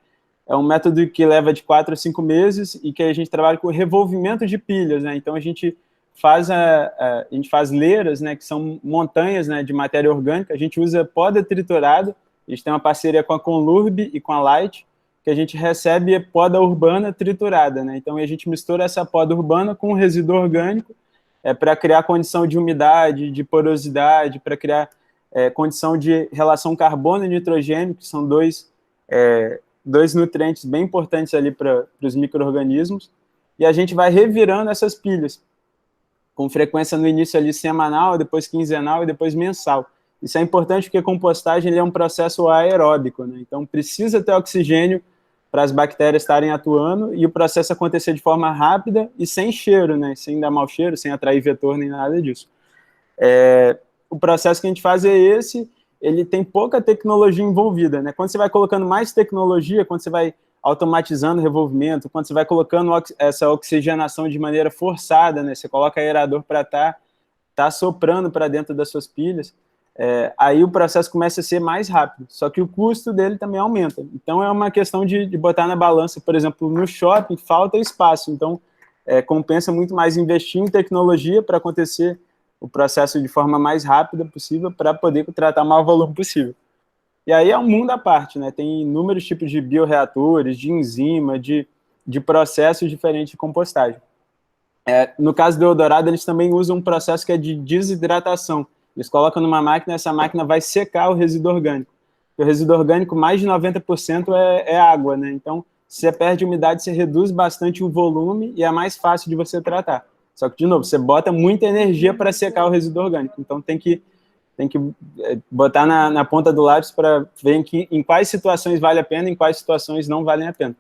É um método que leva de 4 a 5 meses e que a gente trabalha com revolvimento de pilhas, né? Então a gente faz leiras, né, que são montanhas, né, de matéria orgânica. A gente usa poda triturada. A gente tem uma parceria com a Conlurb e com a Light, que a gente recebe poda urbana triturada, né? Então a gente mistura essa poda urbana com o resíduo orgânico para criar condição de umidade, de porosidade, para criar condição de relação carbono e nitrogênio, que são dois nutrientes bem importantes ali para os micro-organismos, e a gente vai revirando essas pilhas, com frequência no início ali semanal, depois quinzenal e depois mensal. Isso é importante porque a compostagem é um processo aeróbico, né? Então precisa ter oxigênio para as bactérias estarem atuando e o processo acontecer de forma rápida e sem cheiro, né? Sem dar mau cheiro, sem atrair vetor nem nada disso. O processo que a gente faz é esse, ele tem pouca tecnologia envolvida, né? Quando você vai colocando mais tecnologia, quando você vai automatizando o revolvimento, quando você vai colocando essa oxigenação de maneira forçada, né? Você coloca aerador para tá soprando para dentro das suas pilhas, aí o processo começa a ser mais rápido, só que o custo dele também aumenta. Então é uma questão de botar na balança, por exemplo, no shopping falta espaço, então compensa muito mais investir em tecnologia para acontecer o processo de forma mais rápida possível para poder tratar o maior volume possível. E aí é um mundo à parte, né? Tem inúmeros tipos de bioreatores, de enzima, de processos diferentes de compostagem. No caso do Eldorado, eles também usam um processo que é de desidratação. Eles colocam numa máquina, essa máquina vai secar o resíduo orgânico. O resíduo orgânico, mais de 90% é água, né? Então, se você perde umidade, você reduz bastante o volume e é mais fácil de você tratar. Só que, de novo, você bota muita energia para secar o resíduo orgânico. Então, tem que botar na ponta do lápis para ver em quais situações vale a pena e em quais situações não valem a pena.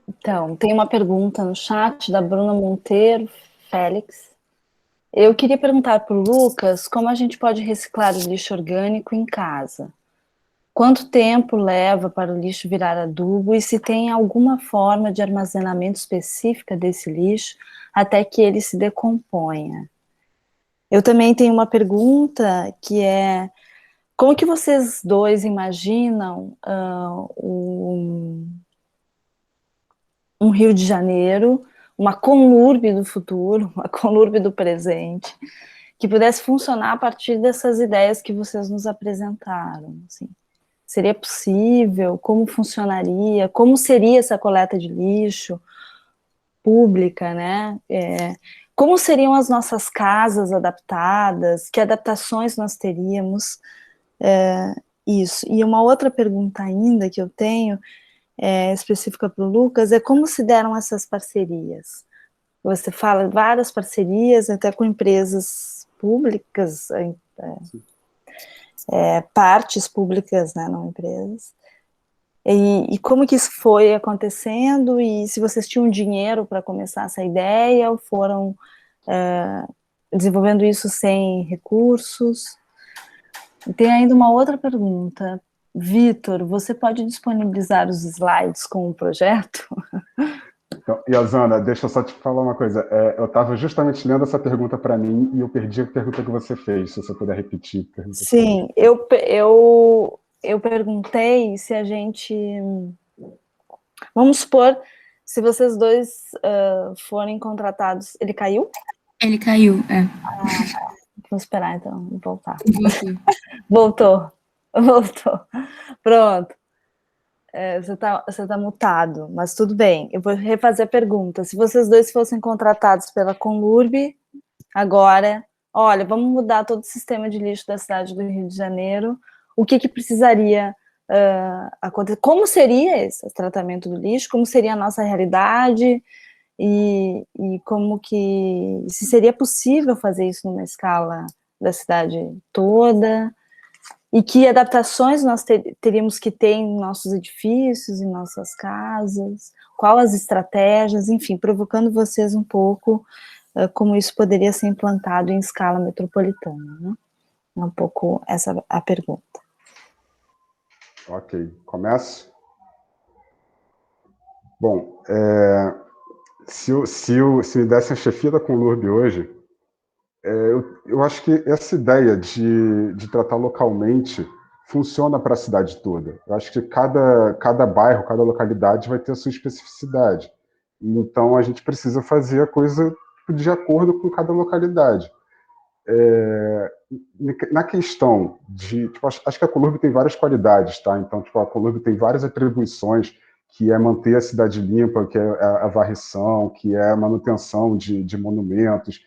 Então, tem uma pergunta no chat da Bruna Monteiro Félix. Eu queria perguntar para o Lucas como a gente pode reciclar o lixo orgânico em casa. Quanto tempo leva para o lixo virar adubo e se tem alguma forma de armazenamento específica desse lixo até que ele se decomponha? Eu também tenho uma pergunta que é: como que vocês dois imaginam um Rio de Janeiro uma Conlurb do futuro, uma Conlurb do presente, que pudesse funcionar a partir dessas ideias que vocês nos apresentaram, assim. Seria possível? Como funcionaria? Como seria essa coleta de lixo pública, né? Como seriam as nossas casas adaptadas? Que adaptações nós teríamos? Isso. E uma outra pergunta ainda que eu tenho, específica para o Lucas, é como se deram essas parcerias? Você fala várias parcerias, até com empresas públicas, partes públicas, né, não empresas. E como que isso foi acontecendo, e se vocês tinham dinheiro para começar essa ideia, ou foram desenvolvendo isso sem recursos? E tem ainda uma outra pergunta. Vitor, você pode disponibilizar os slides com o projeto? Então, Iazana, deixa eu só te falar uma coisa. Eu estava justamente lendo essa pergunta para mim e eu perdi a pergunta que você fez, se você puder repetir. Sim, eu perguntei se a gente... Vamos supor, se vocês dois forem contratados... Ele caiu? Ele caiu, Vamos esperar, então, voltar. Voltou. Voltou. Pronto. Você tá mutado, mas tudo bem. Eu vou refazer a pergunta. Se vocês dois fossem contratados pela Conlurb, agora, olha, vamos mudar todo o sistema de lixo da cidade do Rio de Janeiro, o que precisaria acontecer? Como seria esse tratamento do lixo? Como seria a nossa realidade? E como que... se seria possível fazer isso numa escala da cidade toda? E que adaptações nós teríamos que ter em nossos edifícios, em nossas casas? Qual as estratégias? Enfim, provocando vocês um pouco como isso poderia ser implantado em escala metropolitana, né? É um pouco essa a pergunta. Ok, começo? Bom, se me desse a chefia da Conlurb hoje, eu acho que essa ideia de tratar localmente funciona para a cidade toda. Eu acho que cada bairro, cada localidade vai ter a sua especificidade. Então, a gente precisa fazer a coisa de acordo com cada localidade. Na questão de... acho que a Conlurb tem várias qualidades, tá? Então, a Conlurb tem várias atribuições, que é manter a cidade limpa, que é a varrição, que é a manutenção de monumentos,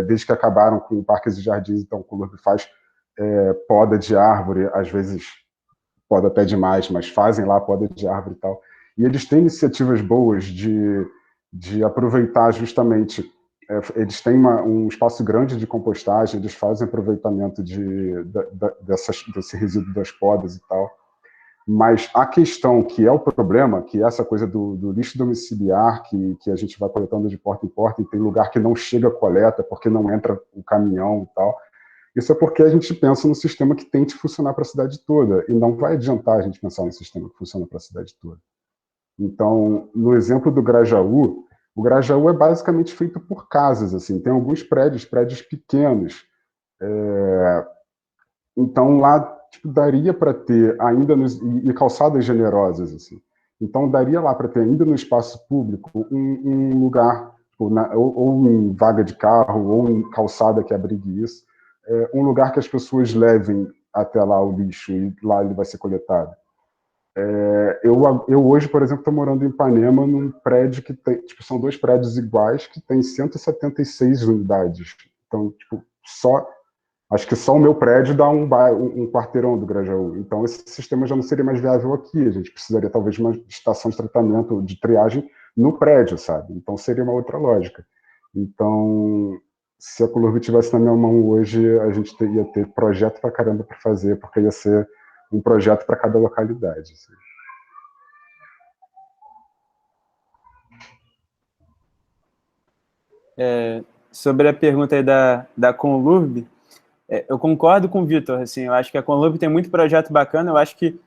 desde que acabaram com parques e jardins, então a Conlurb faz poda de árvore, às vezes poda até demais, mas fazem lá poda de árvore e tal. E eles têm iniciativas boas de aproveitar justamente... eles têm um espaço grande de compostagem, eles fazem aproveitamento desse resíduo das podas e tal. Mas a questão que é o problema, que é essa coisa do lixo domiciliar, que a gente vai coletando de porta em porta, e tem lugar que não chega a coleta, porque não entra o caminhão e tal, isso é porque a gente pensa no sistema que tente funcionar para a cidade toda, e não vai adiantar a gente pensar no sistema que funciona para a cidade toda. Então, no exemplo do Grajaú, o Grajaú é basicamente feito por casas, assim, tem alguns prédios pequenos, então lá daria para ter ainda e calçadas generosas, assim. Então daria lá para ter ainda no espaço público um lugar, ou em vaga de carro, ou em calçada que abrigue isso, um lugar que as pessoas levem até lá o lixo e lá ele vai ser coletado. Eu hoje, por exemplo, estou morando em Ipanema, num prédio que tem, são dois prédios iguais que tem 176 unidades. Então, acho que só o meu prédio dá um quarteirão do Grajaú. Então, esse sistema já não seria mais viável aqui. A gente precisaria, talvez, de uma estação de tratamento, de triagem no prédio, sabe? Então, seria uma outra lógica. Então, se a Conlurb tivesse na minha mão hoje, a gente ia ter projeto pra caramba para fazer, porque ia ser um projeto para cada localidade. Assim. Sobre a pergunta aí da Conlurb, eu concordo com o Vitor, assim, eu acho que a Conlurb tem muito projeto bacana, eu acho que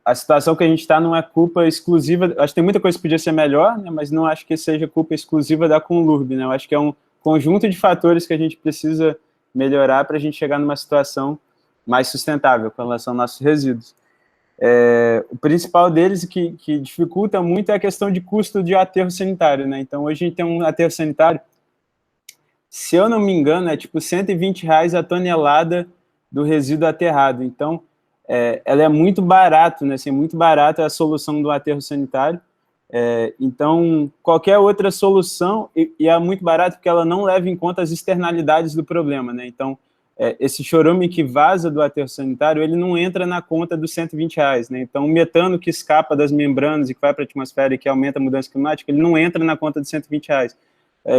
a situação que a gente está não é culpa exclusiva, acho que tem muita coisa que podia ser melhor, né, mas não acho que seja culpa exclusiva da Conlurb, né, eu acho que é um conjunto de fatores que a gente precisa melhorar para a gente chegar numa situação mais sustentável com relação aos nossos resíduos. O principal deles, que dificulta muito, é a questão de custo de aterro sanitário, né? Então, hoje a gente tem um aterro sanitário, se eu não me engano, é tipo R$120 a tonelada do resíduo aterrado. Então, ela é muito barato, né? Assim, muito barato a solução do aterro sanitário. Então, qualquer outra solução, e é muito barato porque ela não leva em conta as externalidades do problema, né? Então, esse chorume que vaza do aterro sanitário, ele não entra na conta dos R$120, né? Então, o metano que escapa das membranas e que vai para a atmosfera e que aumenta a mudança climática, ele não entra na conta dos R$120.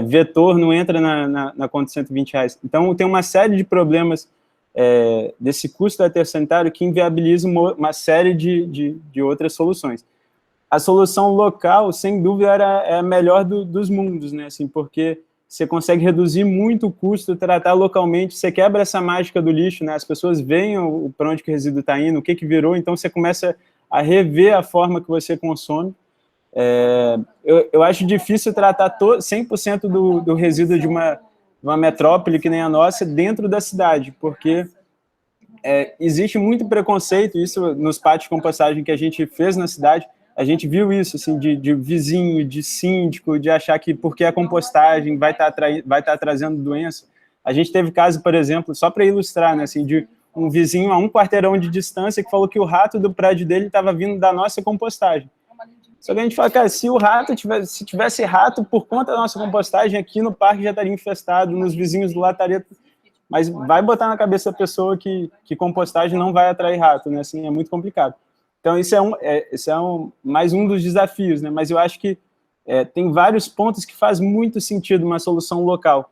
Vetor não entra na conta dos R$120. Então, tem uma série de problemas desse custo do aterro sanitário que inviabiliza uma série de outras soluções. A solução local, sem dúvida, é a melhor dos mundos, né? Assim, porque você consegue reduzir muito o custo, tratar localmente, você quebra essa mágica do lixo, né? As pessoas veem para onde que o resíduo está indo, o que virou, então você começa a rever a forma que você consome. Eu acho difícil tratar 100% do resíduo de uma metrópole que nem a nossa dentro da cidade, porque existe muito preconceito, isso nos pátios de compostagem que a gente fez na cidade, a gente viu isso, assim, de vizinho, de síndico, de achar que porque a compostagem vai estar trazendo doença. A gente teve caso, por exemplo, só para ilustrar, né, assim, de um vizinho a 1 quarteirão de distância que falou que o rato do prédio dele estava vindo da nossa compostagem. Só que a gente fala, cara, se tivesse rato por conta da nossa compostagem, aqui no parque já estaria infestado, nos vizinhos do lado estaria... Mas vai botar na cabeça da pessoa que compostagem não vai atrair rato, né? Assim, é muito complicado. Então, isso mais um dos desafios, né? Mas eu acho que tem vários pontos que faz muito sentido uma solução local.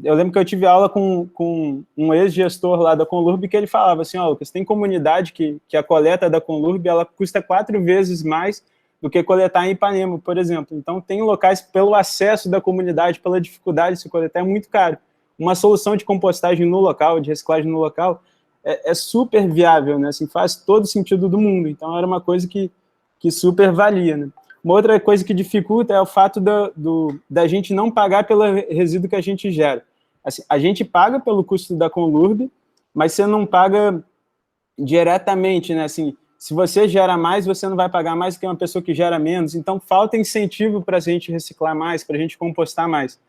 Eu lembro que eu tive aula com um ex-gestor lá da Conlurb que ele falava assim, Lucas, tem comunidade que a coleta da Conlurb ela custa 4 vezes mais do que coletar em Ipanema, por exemplo. Então, tem locais, pelo acesso da comunidade, pela dificuldade de se coletar, é muito caro. Uma solução de compostagem no local, de reciclagem no local, é super viável, né? Assim, faz todo sentido do mundo. Então, era uma coisa que super valia, né? Uma outra coisa que dificulta é o fato da gente não pagar pelo resíduo que a gente gera. Assim, a gente paga pelo custo da Conlurb, mas você não paga diretamente, né? Assim, se você gera mais, você não vai pagar mais do que uma pessoa que gera menos. Então, falta incentivo para a gente reciclar mais, para a gente compostar mais.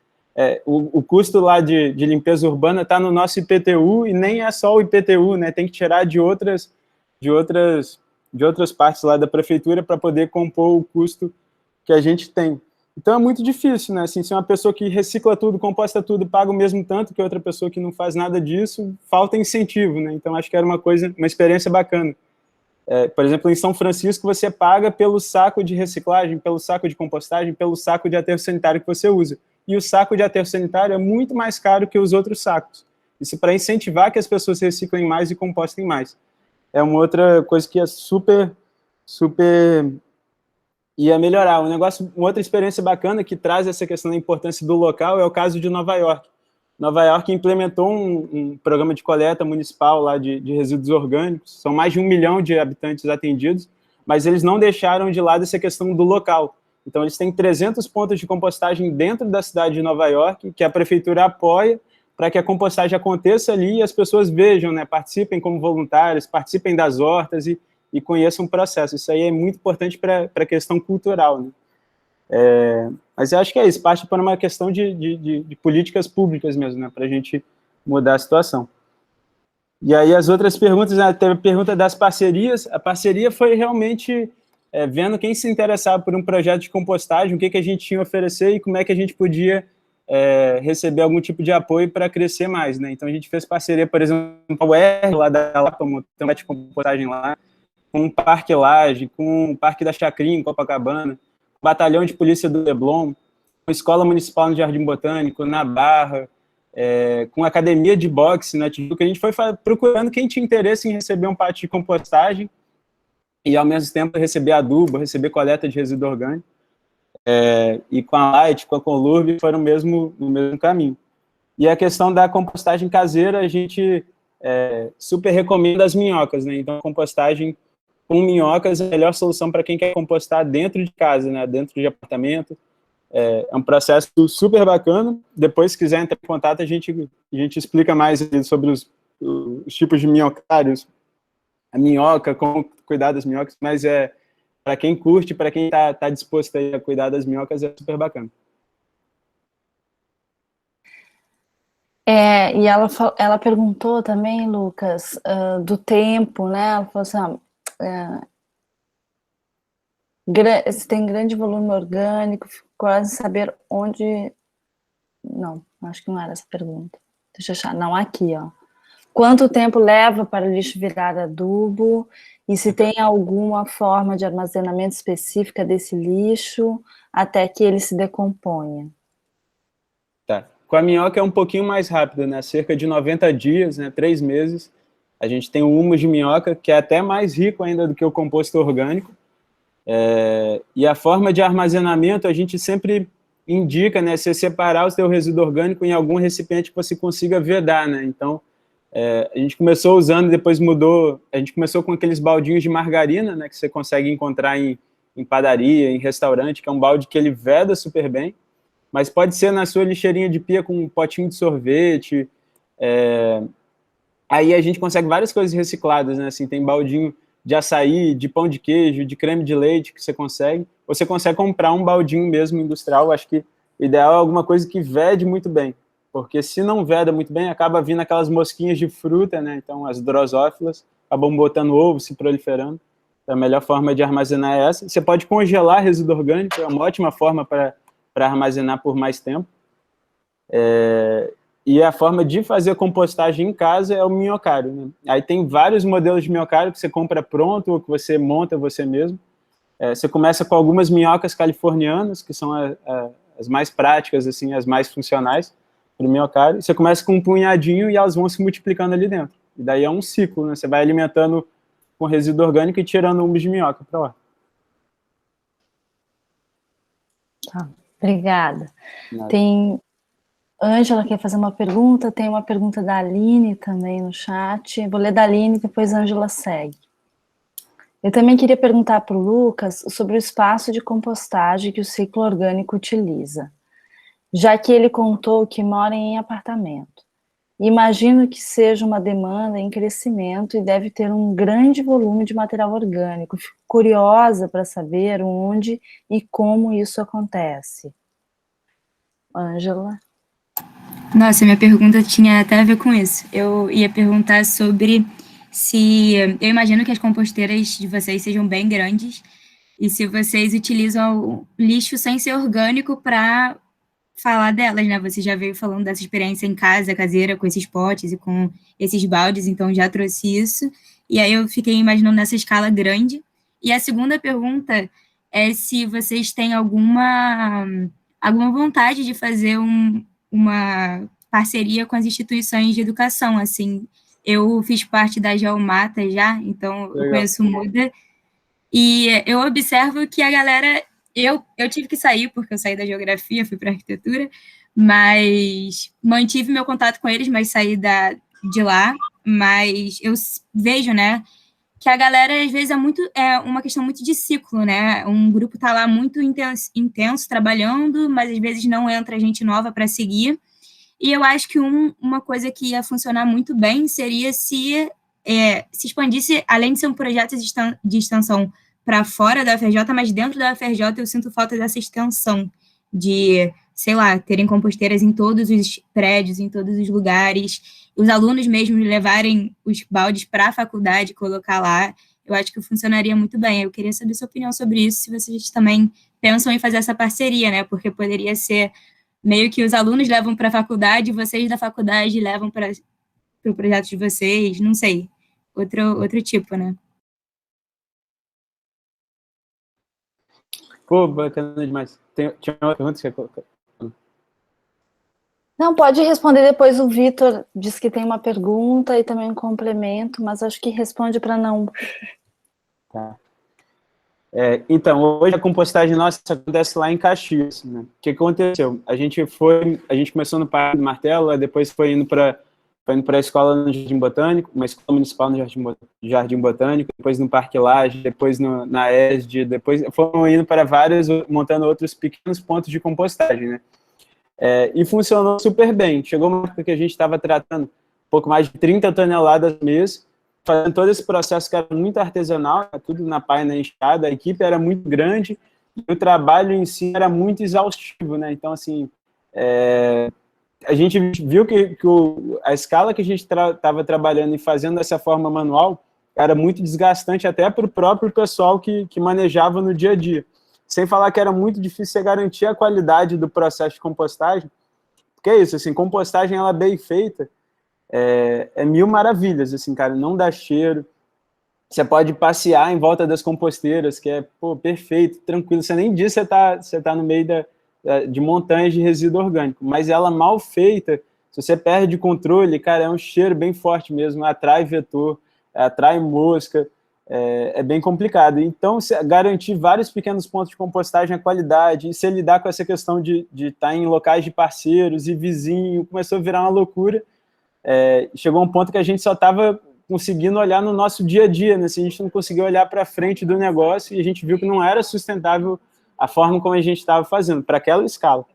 O custo lá de limpeza urbana está no nosso IPTU, e nem é só o IPTU, né? Tem que tirar de outras partes lá da prefeitura para poder compor o custo que a gente tem. Então é muito difícil, né? Assim, se uma pessoa que recicla tudo, composta tudo, paga o mesmo tanto que outra pessoa que não faz nada disso, falta incentivo, né? Então acho que era uma experiência bacana. Por exemplo, em São Francisco, você paga pelo saco de reciclagem, pelo saco de compostagem, pelo saco de aterro sanitário que você usa. E o saco de aterro sanitário é muito mais caro que os outros sacos. Isso para incentivar que as pessoas reciclem mais e compostem mais. É uma outra coisa que é super ia melhorar. Uma outra experiência bacana que traz essa questão da importância do local é o caso de Nova York. Nova York implementou um programa de coleta municipal lá de resíduos orgânicos, são mais de 1 milhão de habitantes atendidos, mas eles não deixaram de lado essa questão do local. Então, eles têm 300 pontos de compostagem dentro da cidade de Nova York, que a prefeitura apoia para que a compostagem aconteça ali e as pessoas vejam, né, participem como voluntários, participem das hortas e conheçam o processo. Isso aí é muito importante para a questão cultural, né? Mas eu acho que é isso, parte para uma questão de políticas públicas mesmo, né, para a gente mudar a situação. E aí as outras perguntas, né, teve a pergunta das parcerias. A parceria foi realmente vendo quem se interessava por um projeto de compostagem, o que a gente tinha a oferecer e como é que a gente podia receber algum tipo de apoio para crescer mais, né? Então a gente fez parceria, por exemplo, com a UER, lá da Lapa, tem um projeto de compostagem lá, com o Parque Lage, com o Parque da Chacrinha, em Copacabana, Batalhão de Polícia do Leblon, com a Escola Municipal no Jardim Botânico, na Barra, com a Academia de Boxe, né, que a gente foi procurando quem tinha interesse em receber um pátio de compostagem e, ao mesmo tempo, receber adubo, receber coleta de resíduo orgânico. E com a Light, com a Conlurb, foram no mesmo caminho. E a questão da compostagem caseira, a gente super recomenda as minhocas, né? Então, a compostagem com minhocas é a melhor solução para quem quer compostar dentro de casa, né? Dentro de apartamento. É um processo super bacana. Depois, se quiser entrar em contato, a gente explica mais sobre os tipos de minhocários, a minhoca, como cuidar das minhocas, mas para quem curte, para quem tá disposto a cuidar das minhocas, é super bacana. E ela perguntou também, Lucas, do tempo, né? Ela falou assim, se tem grande volume orgânico, quase saber onde... Não, acho que não era essa pergunta. Deixa eu achar. Não, aqui, ó. Quanto tempo leva para o lixo virar adubo? E se tem alguma forma de armazenamento específica desse lixo até que ele se decomponha? Tá. Com a minhoca é um pouquinho mais rápido, né? Cerca de 90 dias, né? 3 meses. A gente tem o humus de minhoca, que é até mais rico ainda do que o composto orgânico. E a forma de armazenamento, a gente sempre indica, né? Você separar o seu resíduo orgânico em algum recipiente que você consiga vedar, né? Então, a gente começou usando, depois mudou, a gente começou com aqueles baldinhos de margarina, né? Que você consegue encontrar em padaria, em restaurante, que é um balde que ele veda super bem. Mas pode ser na sua lixeirinha de pia com um potinho de sorvete. Aí a gente consegue várias coisas recicladas, né? Assim, tem baldinho de açaí, de pão de queijo, de creme de leite que você consegue. Ou você consegue comprar um baldinho mesmo industrial. Acho que o ideal é alguma coisa que vede muito bem. Porque se não veda muito bem, acaba vindo aquelas mosquinhas de fruta, né? Então as drosófilas acabam botando ovo, se proliferando. Então, a melhor forma de armazenar é essa. Você pode congelar resíduo orgânico, é uma ótima forma para armazenar por mais tempo. E a forma de fazer compostagem em casa é o minhocário, né? Aí tem vários modelos de minhocário que você compra pronto ou que você monta você mesmo. Você começa com algumas minhocas californianas, que são as mais práticas, assim, as mais funcionais para o minhocário. Você começa com um punhadinho e elas vão se multiplicando ali dentro. E daí é um ciclo, né? Você vai alimentando com resíduo orgânico e tirando humus de minhoca para lá. Tá. Obrigada. Nada. Tem... Ângela quer fazer uma pergunta, tem uma pergunta da Aline também no chat. Vou ler da Aline, depois a Ângela segue. Eu também queria perguntar para o Lucas sobre o espaço de compostagem que o ciclo orgânico utiliza, já que ele contou que mora em apartamento. Imagino que seja uma demanda em crescimento e deve ter um grande volume de material orgânico. Fico curiosa para saber onde e como isso acontece. Ângela? Nossa, minha pergunta tinha até a ver com isso. Eu ia perguntar sobre se... Eu imagino que as composteiras de vocês sejam bem grandes e se vocês utilizam o lixo sem ser orgânico para falar delas, né? Você já veio falando dessa experiência em casa, caseira, com esses potes e com esses baldes, então já trouxe isso. E aí eu fiquei imaginando nessa escala grande. E a segunda pergunta é se vocês têm alguma vontade de fazer uma parceria com as instituições de educação, assim. Eu fiz parte da Geomata já, então eu conheço o Muda, e eu observo que a galera... Eu tive que sair, porque eu saí da geografia, fui para arquitetura, mas mantive meu contato com eles, mas saí de lá, mas eu vejo, né, que a galera, às vezes, é uma questão muito de ciclo, né? Um grupo está lá muito intenso trabalhando, mas às vezes não entra gente nova para seguir. E eu acho que uma coisa que ia funcionar muito bem seria se expandisse, além de ser um projeto de extensão para fora da UFRJ, mas dentro da UFRJ eu sinto falta dessa extensão de, sei lá, terem composteiras em todos os prédios, em todos os lugares, os alunos mesmo levarem os baldes para a faculdade, colocar lá. Eu acho que funcionaria muito bem. Eu queria saber sua opinião sobre isso, se vocês também pensam em fazer essa parceria, né? Porque poderia ser meio que os alunos levam para a faculdade, vocês da faculdade levam para o projeto de vocês, não sei, outro tipo, né? Pô, bacana demais. Tinha uma pergunta que você colocou? Não, pode responder depois. O Vitor disse que tem uma pergunta e também um complemento, mas acho que responde para não... Tá. Então, hoje a compostagem nossa acontece lá em Caxias, né? O que aconteceu? A gente começou no Parque do Martelo, depois foi indo para a escola no Jardim Botânico, uma escola municipal no Jardim Botânico, depois no Parque Lage, depois na ESD, depois foram indo para vários, montando outros pequenos pontos de compostagem, né? E funcionou super bem. Chegou uma época que a gente estava tratando um pouco mais de 30 toneladas mês, fazendo todo esse processo que era muito artesanal, tudo na pá e na enxada, a equipe era muito grande, e o trabalho em si era muito exaustivo, né? Então, assim, a gente viu que a escala que a gente estava trabalhando e fazendo dessa forma manual era muito desgastante até para o próprio pessoal que manejava no dia a dia. Sem falar que era muito difícil você garantir a qualidade do processo de compostagem, porque é isso, assim, compostagem ela bem feita é mil maravilhas, assim, cara, não dá cheiro, você pode passear em volta das composteiras, que é, pô, perfeito, tranquilo, você nem diz que você tá no meio de montanhas de resíduo orgânico, mas ela mal feita, se você perde o controle, cara, é um cheiro bem forte mesmo, atrai vetor, atrai mosca, é bem complicado. Então, garantir vários pequenos pontos de compostagem, a qualidade, e se lidar com essa questão de estar em locais de parceiros e vizinho, começou a virar uma loucura. Chegou um ponto que a gente só estava conseguindo olhar no nosso dia a dia, né? Assim, a gente não conseguia olhar para frente do negócio e a gente viu que não era sustentável a forma como a gente estava fazendo, para aquela escala.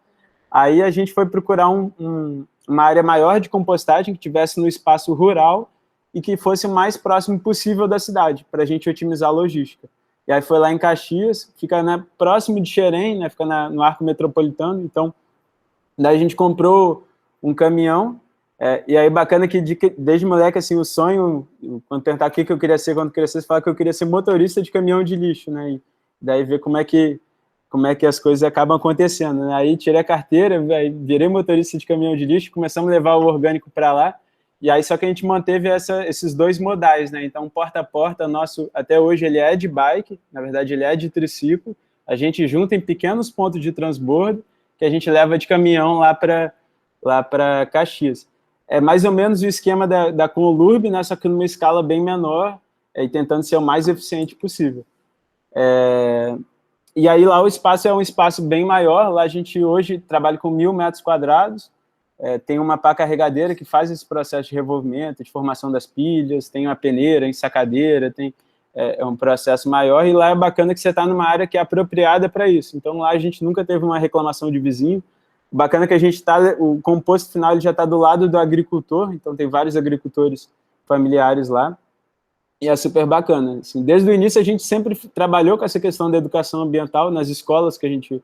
Aí a gente foi procurar uma área maior de compostagem que tivesse no espaço rural e que fosse o mais próximo possível da cidade, para a gente otimizar a logística. E aí foi lá em Caxias, fica próximo de Xerém, né, fica no arco metropolitano, então daí a gente comprou um caminhão, e aí bacana que desde moleque, assim, o sonho, quando perguntar o que eu queria ser quando crescer, você fala que eu queria ser motorista de caminhão de lixo, né, e daí ver como é que as coisas acabam acontecendo, né? Aí tirei a carteira, virei motorista de caminhão de lixo, começamos a levar o orgânico para lá, e aí só que a gente manteve esses dois modais, né? Então, porta a porta, nosso, até hoje ele é de bike, na verdade ele é de triciclo, a gente junta em pequenos pontos de transbordo, que a gente leva de caminhão lá para Caxias. É mais ou menos o esquema da Conlurb, né? Só que numa escala bem menor, e tentando ser o mais eficiente possível. E aí lá o espaço é um espaço bem maior, lá a gente hoje trabalha com 1.000 metros quadrados, tem uma pá carregadeira que faz esse processo de revolvimento, de formação das pilhas, tem uma peneira, ensacadeira, é um processo maior, e lá é bacana que você está numa área que é apropriada para isso, então lá a gente nunca teve uma reclamação de vizinho, bacana que a gente o composto final ele já está do lado do agricultor, então tem vários agricultores familiares lá, e é super bacana. Assim, desde o início, a gente sempre trabalhou com essa questão da educação ambiental nas escolas que a gente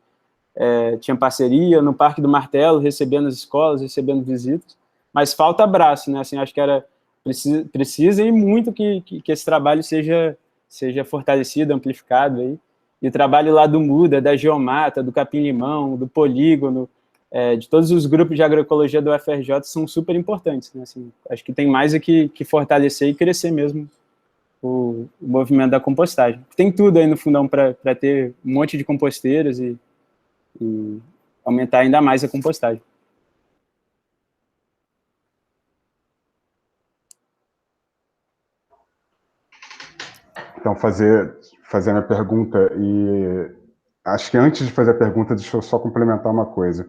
tinha parceria, no Parque do Martelo, recebendo as escolas, recebendo visitas, mas falta abraço, né? Assim, acho que precisa e muito que esse trabalho seja fortalecido, amplificado aí. E o trabalho lá do Muda, da Geomata, do Capim-Limão, do Polígono, de todos os grupos de agroecologia do UFRJ são super importantes, né? Assim, acho que tem mais que fortalecer e crescer mesmo o movimento da compostagem. Tem tudo aí no fundão para ter um monte de composteiras e aumentar ainda mais a compostagem. Então, fazer a minha pergunta, e acho que antes de fazer a pergunta, deixa eu só complementar uma coisa.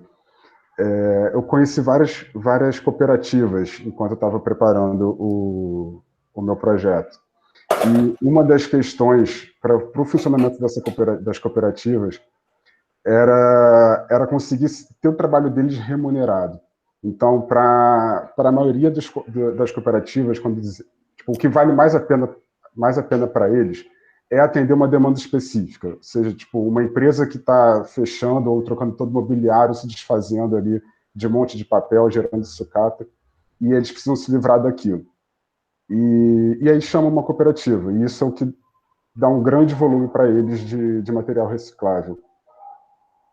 Eu conheci várias cooperativas enquanto eu estava preparando o meu projeto. E uma das questões para o funcionamento das cooperativas era conseguir ter o trabalho deles remunerado. Então, para a maioria das cooperativas, tipo, o que vale mais a pena para eles é atender uma demanda específica, ou seja, tipo, uma empresa que está fechando ou trocando todo o mobiliário, se desfazendo ali de um monte de papel, gerando sucata, e eles precisam se livrar daquilo. E aí chama uma cooperativa, e isso é o que dá um grande volume para eles de material reciclável.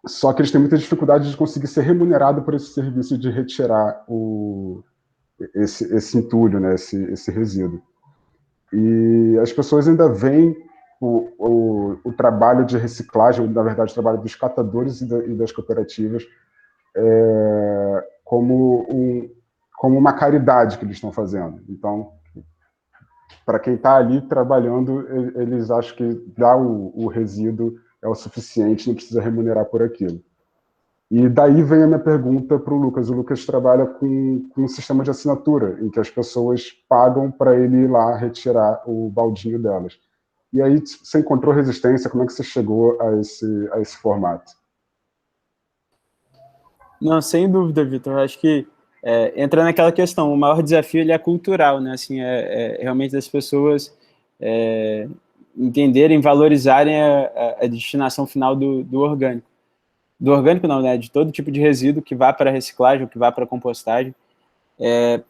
Só que eles têm muita dificuldade de conseguir ser remunerado por esse serviço de retirar esse entulho, né, esse resíduo. E as pessoas ainda veem o trabalho de reciclagem, na verdade, o trabalho dos catadores e das cooperativas, como uma caridade que eles estão fazendo. Então, para quem está ali trabalhando, eles acham que dar o resíduo é o suficiente, não precisa remunerar por aquilo. E daí vem a minha pergunta para o Lucas. O Lucas trabalha com um sistema de assinatura, em que as pessoas pagam para ele ir lá retirar o baldinho delas. E aí você encontrou resistência? Como é que você chegou a esse formato? Não, sem dúvida, Vitor. Acho que entra naquela questão, o maior desafio ele é cultural, né? Assim, realmente das pessoas entenderem, valorizarem a destinação final do orgânico. Do orgânico não, né? De todo tipo de resíduo que vá para reciclagem, que vá para compostagem.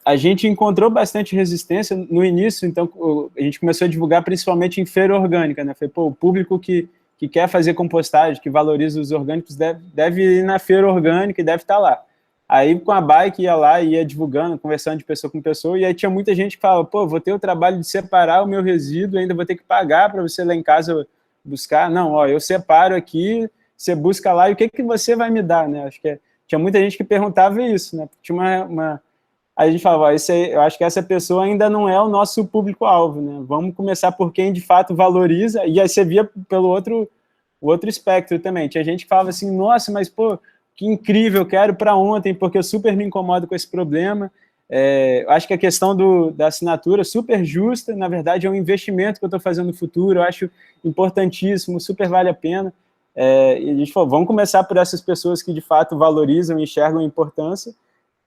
A gente encontrou bastante resistência no início, então a gente começou a divulgar principalmente em feira orgânica, né? Foi, pô, o público que quer fazer compostagem, que valoriza os orgânicos, deve ir na feira orgânica e deve estar lá. Aí com a bike ia lá, ia divulgando, conversando de pessoa com pessoa, e aí tinha muita gente que falava, pô, vou ter o trabalho de separar o meu resíduo, ainda vou ter que pagar para você lá em casa buscar. Não, ó, eu separo aqui, você busca lá, e o que você vai me dar, né? Acho que tinha muita gente que perguntava isso, né? Tinha Aí a gente falava, eu acho que essa pessoa ainda não é o nosso público-alvo, né? Vamos começar por quem de fato valoriza, e aí você via pelo o outro espectro também. Tinha gente que falava assim, nossa, mas pô, que incrível, eu quero para ontem, porque eu super me incomodo com esse problema. Eu acho que a questão da assinatura é super justa, na verdade é um investimento que eu estou fazendo no futuro, eu acho importantíssimo, super vale a pena. E a gente falou, vamos começar por essas pessoas que de fato valorizam e enxergam a importância,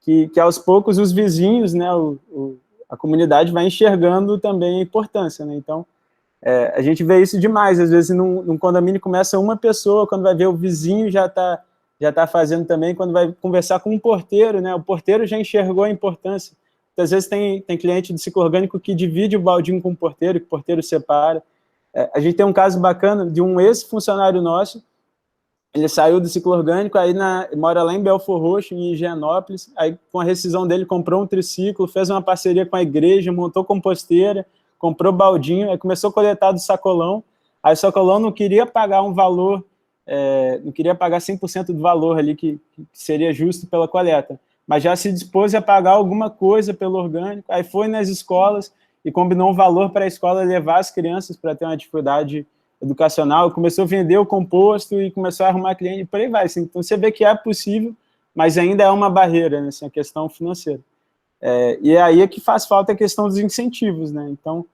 que aos poucos os vizinhos, né, a comunidade vai enxergando também a importância, né? Então, a gente vê isso demais, às vezes num condomínio começa uma pessoa, quando vai ver o vizinho já tá fazendo também, quando vai conversar com um porteiro, né, o porteiro já enxergou a importância. Então, às vezes tem cliente do ciclo orgânico que divide o baldinho com o porteiro, que o porteiro separa. A gente tem um caso bacana de um ex-funcionário nosso, ele saiu do ciclo orgânico, aí mora lá em Belford Roxo, em Higienópolis, aí com a rescisão dele comprou um triciclo, fez uma parceria com a igreja, montou composteira, comprou baldinho, aí começou a coletar do sacolão, aí o sacolão não queria pagar um valor, não queria pagar 100% do valor ali que seria justo pela coleta, mas já se dispôs a pagar alguma coisa pelo orgânico, aí foi nas escolas e combinou um valor para a escola levar as crianças para ter uma atividade educacional, começou a vender o composto e começou a arrumar cliente, e por aí vai. Assim, então, você vê que é possível, mas ainda é uma barreira, né, assim, a questão financeira. E aí é que faz falta a questão dos incentivos, né? Então,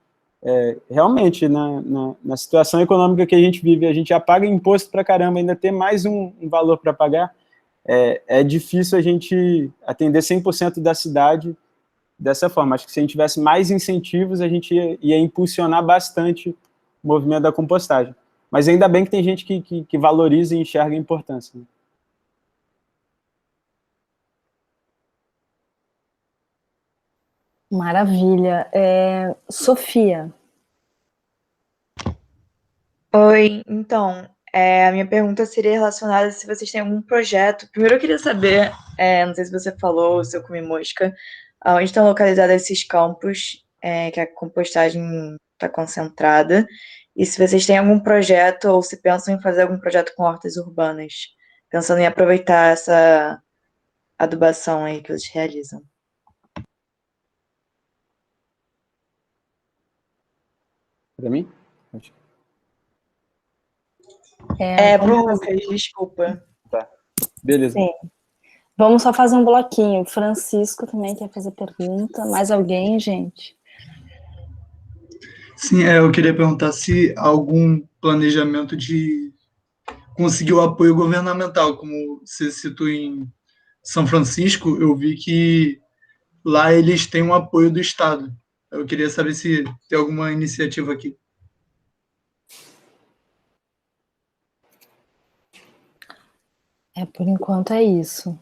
realmente, na situação econômica que a gente vive, a gente já paga imposto para caramba, ainda ter mais um valor para pagar, é difícil a gente atender 100% da cidade dessa forma. Acho que se a gente tivesse mais incentivos, a gente ia impulsionar bastante o movimento da compostagem. Mas ainda bem que tem gente que valoriza e enxerga a importância, né? Maravilha. Sofia. Oi, então, a minha pergunta seria relacionada se vocês têm algum projeto. Primeiro eu queria saber, não sei se você falou, se eu comi mosca, onde estão localizados esses campos, que a compostagem está concentrada, e se vocês têm algum projeto ou se pensam em fazer algum projeto com hortas urbanas, pensando em aproveitar essa adubação aí que vocês realizam. Para mim? Pro Lucas, desculpa. Tá, beleza. Sim. Vamos só fazer um bloquinho. Francisco também quer fazer pergunta. Mais alguém, gente? Sim, eu queria perguntar se há algum planejamento de conseguir o apoio governamental, como você citou em São Francisco, eu vi que lá eles têm um apoio do Estado. Eu queria saber se tem alguma iniciativa aqui. Por enquanto é isso.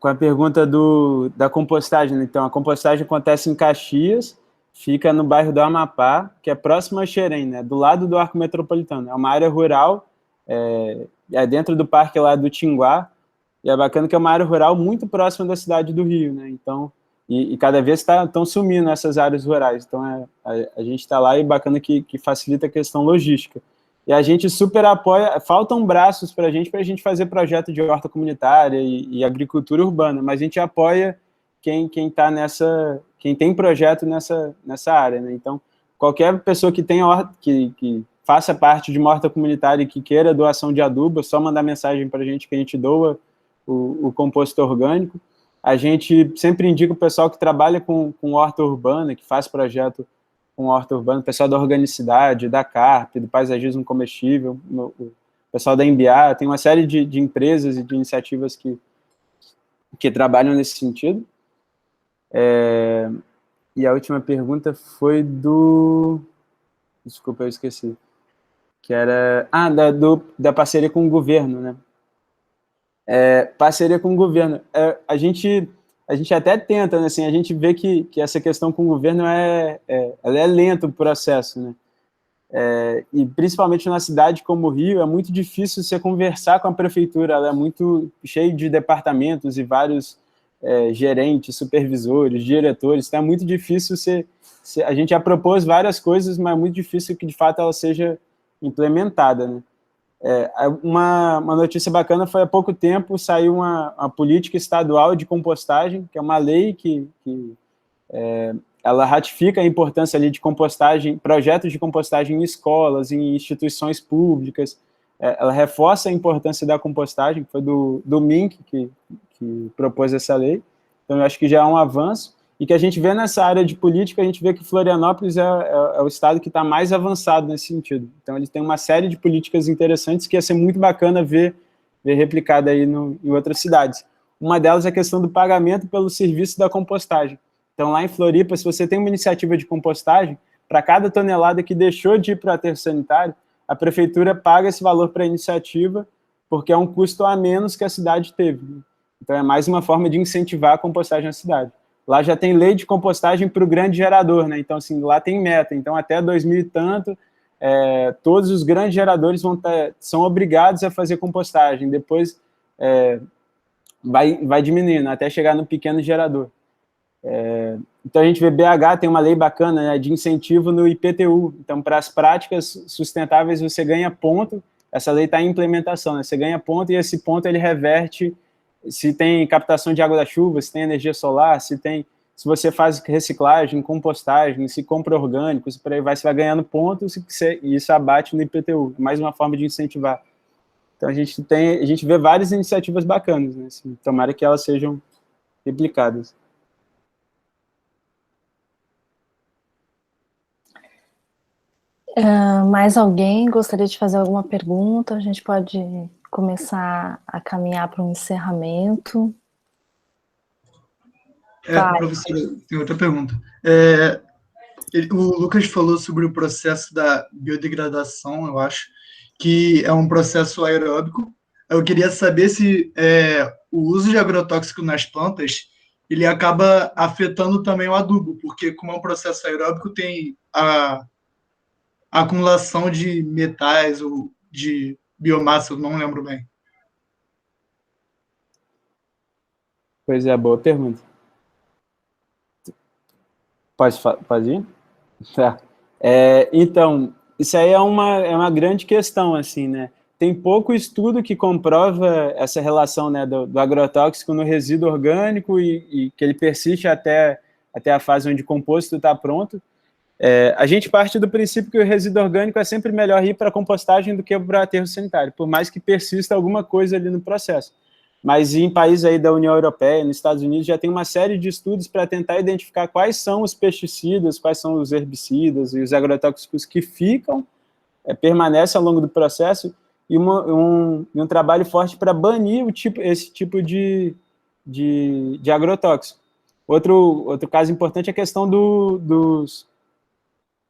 Com a pergunta da compostagem, né? Então, a compostagem acontece em Caxias, fica no bairro do Amapá, que é próximo a Xerém, né? Do lado do Arco Metropolitano. É uma área rural, dentro do parque lá do Tinguá, e é bacana que é uma área rural muito próxima da cidade do Rio, né? Então, e cada vez estão sumindo essas áreas rurais. Então, a gente está lá e bacana que facilita a questão logística. E a gente super apoia, faltam braços para a gente fazer projeto de horta comunitária e agricultura urbana, mas a gente apoia quem tem projeto nessa área, né? Então, qualquer pessoa que tenha que faça parte de uma horta comunitária e que queira doação de adubo, é só mandar mensagem para a gente que a gente doa o composto orgânico. A gente sempre indica o pessoal que trabalha com horta urbana, que faz projeto com horta urbana, o pessoal da organicidade, da CARP, do paisagismo comestível, o pessoal da MBA, tem uma série de empresas e de iniciativas que trabalham nesse sentido. E a última pergunta foi do... Desculpa, eu esqueci. Que era... da parceria com o governo, né? Parceria com o governo. A gente até tenta, né? Assim, a gente vê que essa questão com o governo ela é lento o processo, né? E principalmente na cidade como o Rio, é muito difícil você conversar com a prefeitura, ela é muito cheia de departamentos e vários gerentes, supervisores, diretores, então é muito difícil a gente já propôs várias coisas, mas é muito difícil que de fato ela seja implementada, né? Uma notícia bacana foi há pouco tempo saiu uma política estadual de compostagem, que é uma lei que ela ratifica a importância ali de compostagem, projetos de compostagem em escolas, em instituições públicas, ela reforça a importância da compostagem, foi do MINC que propôs essa lei, então eu acho que já é um avanço, e que a gente vê nessa área de política, a gente vê que Florianópolis é o estado que está mais avançado nesse sentido, então ele tem uma série de políticas interessantes que ia ser muito bacana ver replicada aí em outras cidades. Uma delas é a questão do pagamento pelo serviço da compostagem. Então, lá em Floripa, se você tem uma iniciativa de compostagem, para cada tonelada que deixou de ir para o aterro sanitário, a prefeitura paga esse valor para a iniciativa, porque é um custo a menos que a cidade teve. Então, é mais uma forma de incentivar a compostagem na cidade. Lá já tem lei de compostagem para o grande gerador, né? Então, assim, lá tem meta. Então, até 2000 e tanto, todos os grandes geradores são obrigados a fazer compostagem. Depois, vai diminuindo, até chegar no pequeno gerador. Então, a gente vê BH tem uma lei bacana, né, de incentivo no IPTU. Então, para as práticas sustentáveis, você ganha ponto. Essa lei está em implementação, né? Você ganha ponto e esse ponto ele reverte se tem captação de água da chuva, se tem energia solar, se você faz reciclagem, compostagem, se compra orgânicos, por aí vai, você vai ganhando pontos e isso abate no IPTU. Mais uma forma de incentivar. Então, a gente vê várias iniciativas bacanas, né? Assim, tomara que elas sejam replicadas. Mais alguém gostaria de fazer alguma pergunta? A gente pode começar a caminhar para um encerramento. Professora, tem outra pergunta. O Lucas falou sobre o processo da biodegradação, eu acho, que é um processo aeróbico. Eu queria saber se o uso de agrotóxico nas plantas ele acaba afetando também o adubo, porque como é um processo aeróbico, tem a acumulação de metais ou de biomassa, eu não lembro bem. Pois é, boa pergunta. Pode ir? Tá. Então, isso aí é uma grande questão, assim, né? Tem pouco estudo que comprova essa relação, né, do agrotóxico no resíduo orgânico e que ele persiste até a fase onde o composto está pronto. A gente parte do princípio que o resíduo orgânico é sempre melhor ir para a compostagem do que para o aterro sanitário, por mais que persista alguma coisa ali no processo. Mas em países aí da União Europeia, nos Estados Unidos, já tem uma série de estudos para tentar identificar quais são os pesticidas, quais são os herbicidas e os agrotóxicos que permanecem ao longo do processo, e um trabalho forte para banir esse tipo de agrotóxico. Outro caso importante é a questão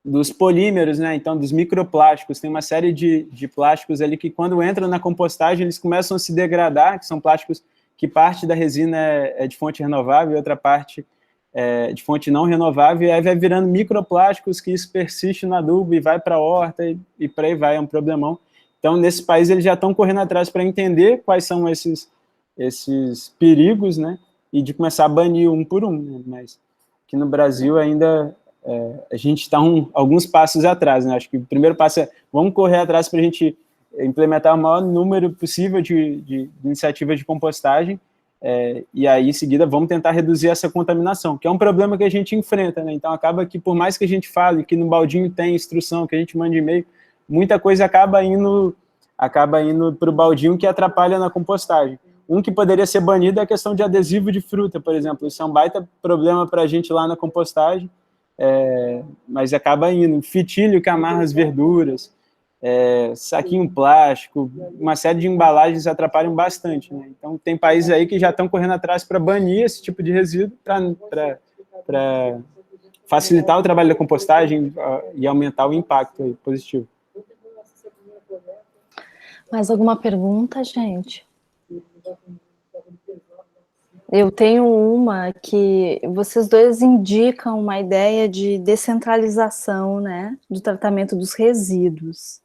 dos polímeros, né? Então, dos microplásticos. Tem uma série de plásticos ali que, quando entram na compostagem, eles começam a se degradar, que são plásticos que parte da resina é de fonte renovável e outra parte é de fonte não renovável, e aí vai virando microplásticos que isso persiste no adubo e vai para a horta e por aí vai, é um problemão. Então, nesse país, eles já estão correndo atrás para entender quais são esses perigos, né? E de começar a banir um por um, né? Mas aqui no Brasil ainda... a gente está alguns passos atrás, né? Acho que o primeiro passo é vamos correr atrás para a gente implementar o maior número possível de iniciativas de compostagem, e aí, em seguida, vamos tentar reduzir essa contaminação, que é um problema que a gente enfrenta, né? Então, acaba que, por mais que a gente fale que no baldinho tem instrução, que a gente manda e-mail, muita coisa acaba indo para o baldinho, que atrapalha na compostagem. Um que poderia ser banido é a questão de adesivo de fruta, por exemplo. Isso é um baita problema para a gente lá na compostagem, mas acaba indo. Fitilho que amarra as verduras, saquinho plástico, uma série de embalagens atrapalham bastante, né? Então, tem países aí que já estão correndo atrás para banir esse tipo de resíduo para facilitar o trabalho da compostagem e aumentar o impacto aí, positivo. Mais alguma pergunta, gente? Eu tenho uma que vocês dois indicam uma ideia de descentralização, né, do tratamento dos resíduos.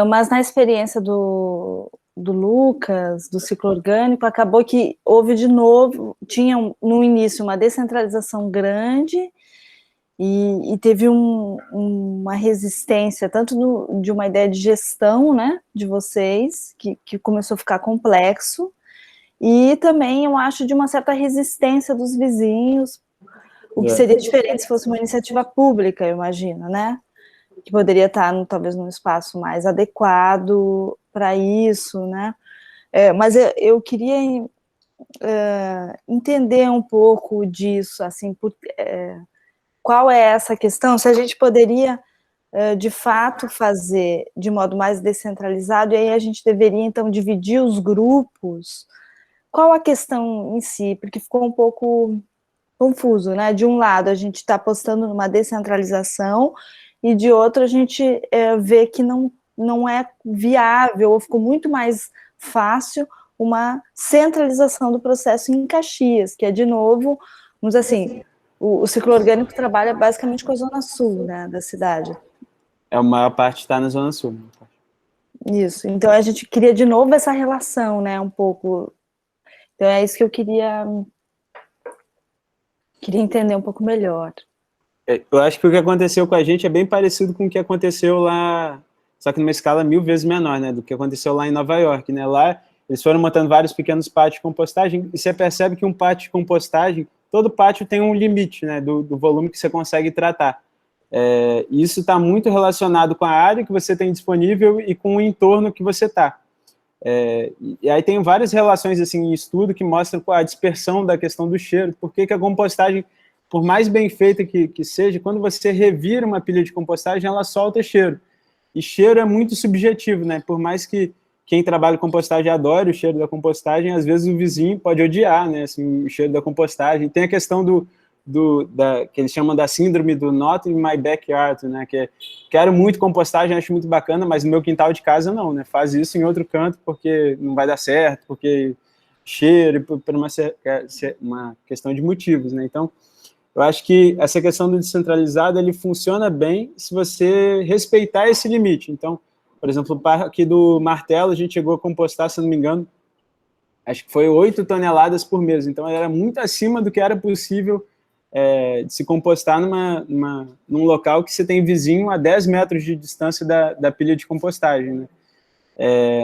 Mas na experiência do Lucas, do ciclo orgânico, acabou que houve de novo, tinha no início uma descentralização grande e teve uma resistência, tanto de uma ideia de gestão, né, de vocês, que começou a ficar complexo, e também, eu acho, de uma certa resistência dos vizinhos, o que seria diferente se fosse uma iniciativa pública, eu imagino, né? Que poderia estar, talvez, num espaço mais adequado para isso, né? Mas eu queria entender um pouco disso, assim, qual é essa questão, se a gente poderia, de fato, fazer de modo mais descentralizado, e aí a gente deveria, então, dividir os grupos. Qual a questão em si? Porque ficou um pouco confuso, né? De um lado, a gente está apostando numa descentralização, e de outro, a gente vê que não é viável, ou ficou muito mais fácil uma centralização do processo em Caxias, que é, de novo, vamos dizer assim, o ciclo orgânico trabalha basicamente com a zona sul, né, da cidade. A maior parte está na zona sul. Isso, então a gente queria de novo essa relação, né, um pouco. Então é isso que eu queria entender um pouco melhor. Eu acho que o que aconteceu com a gente é bem parecido com o que aconteceu lá, só que numa escala 1000 vezes menor, né, do que aconteceu lá em Nova York, né? Lá eles foram montando vários pequenos pátios de compostagem, e você percebe que um pátio de compostagem, todo pátio tem um limite, né, do volume que você consegue tratar. Isso está muito relacionado com a área que você tem disponível e com o entorno que você está. E aí tem várias relações assim, em estudo que mostram a dispersão da questão do cheiro, porque que a compostagem, por mais bem feita que seja, quando você revira uma pilha de compostagem, ela solta cheiro. E cheiro é muito subjetivo, né? Por mais que quem trabalha com compostagem adore o cheiro da compostagem, às vezes o vizinho pode odiar, né, assim, o cheiro da compostagem. Tem a questão que eles chamam da síndrome do not in my backyard, né, que é, quero muito compostagem, acho muito bacana, mas no meu quintal de casa não, né, faz isso em outro canto porque não vai dar certo, porque cheiro, por uma questão de motivos, né. Então, eu acho que essa questão do descentralizado, ele funciona bem se você respeitar esse limite. Então, por exemplo, aqui do Martelo, a gente chegou a compostar, se não me engano, acho que foi 8 toneladas por mês, então era muito acima do que era possível de se compostar num local que você tem vizinho a 10 metros de distância da pilha de compostagem, né?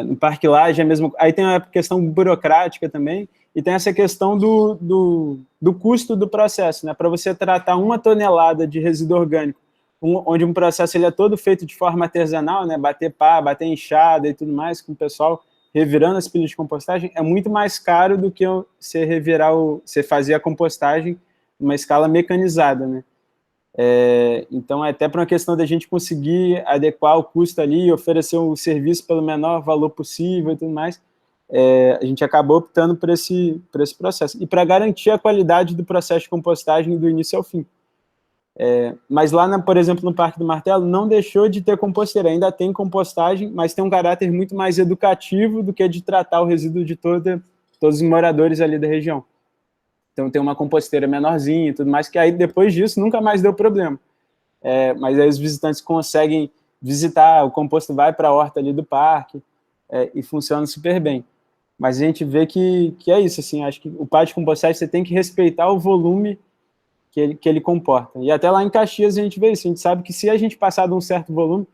No Parque Lage é mesmo. Aí tem a questão burocrática também, e tem essa questão do custo do processo, né? Para você tratar 1 tonelada de resíduo orgânico, onde um processo ele é todo feito de forma artesanal, né? Bater pá, bater enxada e tudo mais, com o pessoal revirando as pilhas de compostagem, é muito mais caro do que você fazer a compostagem numa escala mecanizada, né? Então, até para uma questão da gente conseguir adequar o custo ali, oferecer o serviço pelo menor valor possível e tudo mais, a gente acabou optando por esse processo. E para garantir a qualidade do processo de compostagem do início ao fim. Mas lá, por exemplo, no Parque do Martelo, não deixou de ter composteira, ainda tem compostagem, mas tem um caráter muito mais educativo do que de tratar o resíduo de todos os moradores ali da região. Então tem uma composteira menorzinha e tudo mais, que aí depois disso nunca mais deu problema. Mas aí os visitantes conseguem visitar, o composto vai para a horta ali do parque, e funciona super bem. Mas a gente vê que é isso, assim, acho que o pátio de compostagem você tem que respeitar o volume que ele comporta. E até lá em Caxias a gente vê isso, a gente sabe que se a gente passar de um certo volume,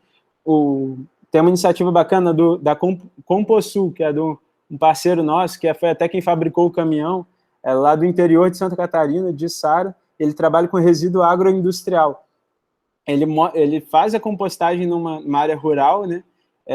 tem uma iniciativa bacana da Composul, que é de um parceiro nosso, que foi até quem fabricou o caminhão, lá do interior de Santa Catarina, de Sara. Ele trabalha com resíduo agroindustrial. Ele faz a compostagem numa área rural, né?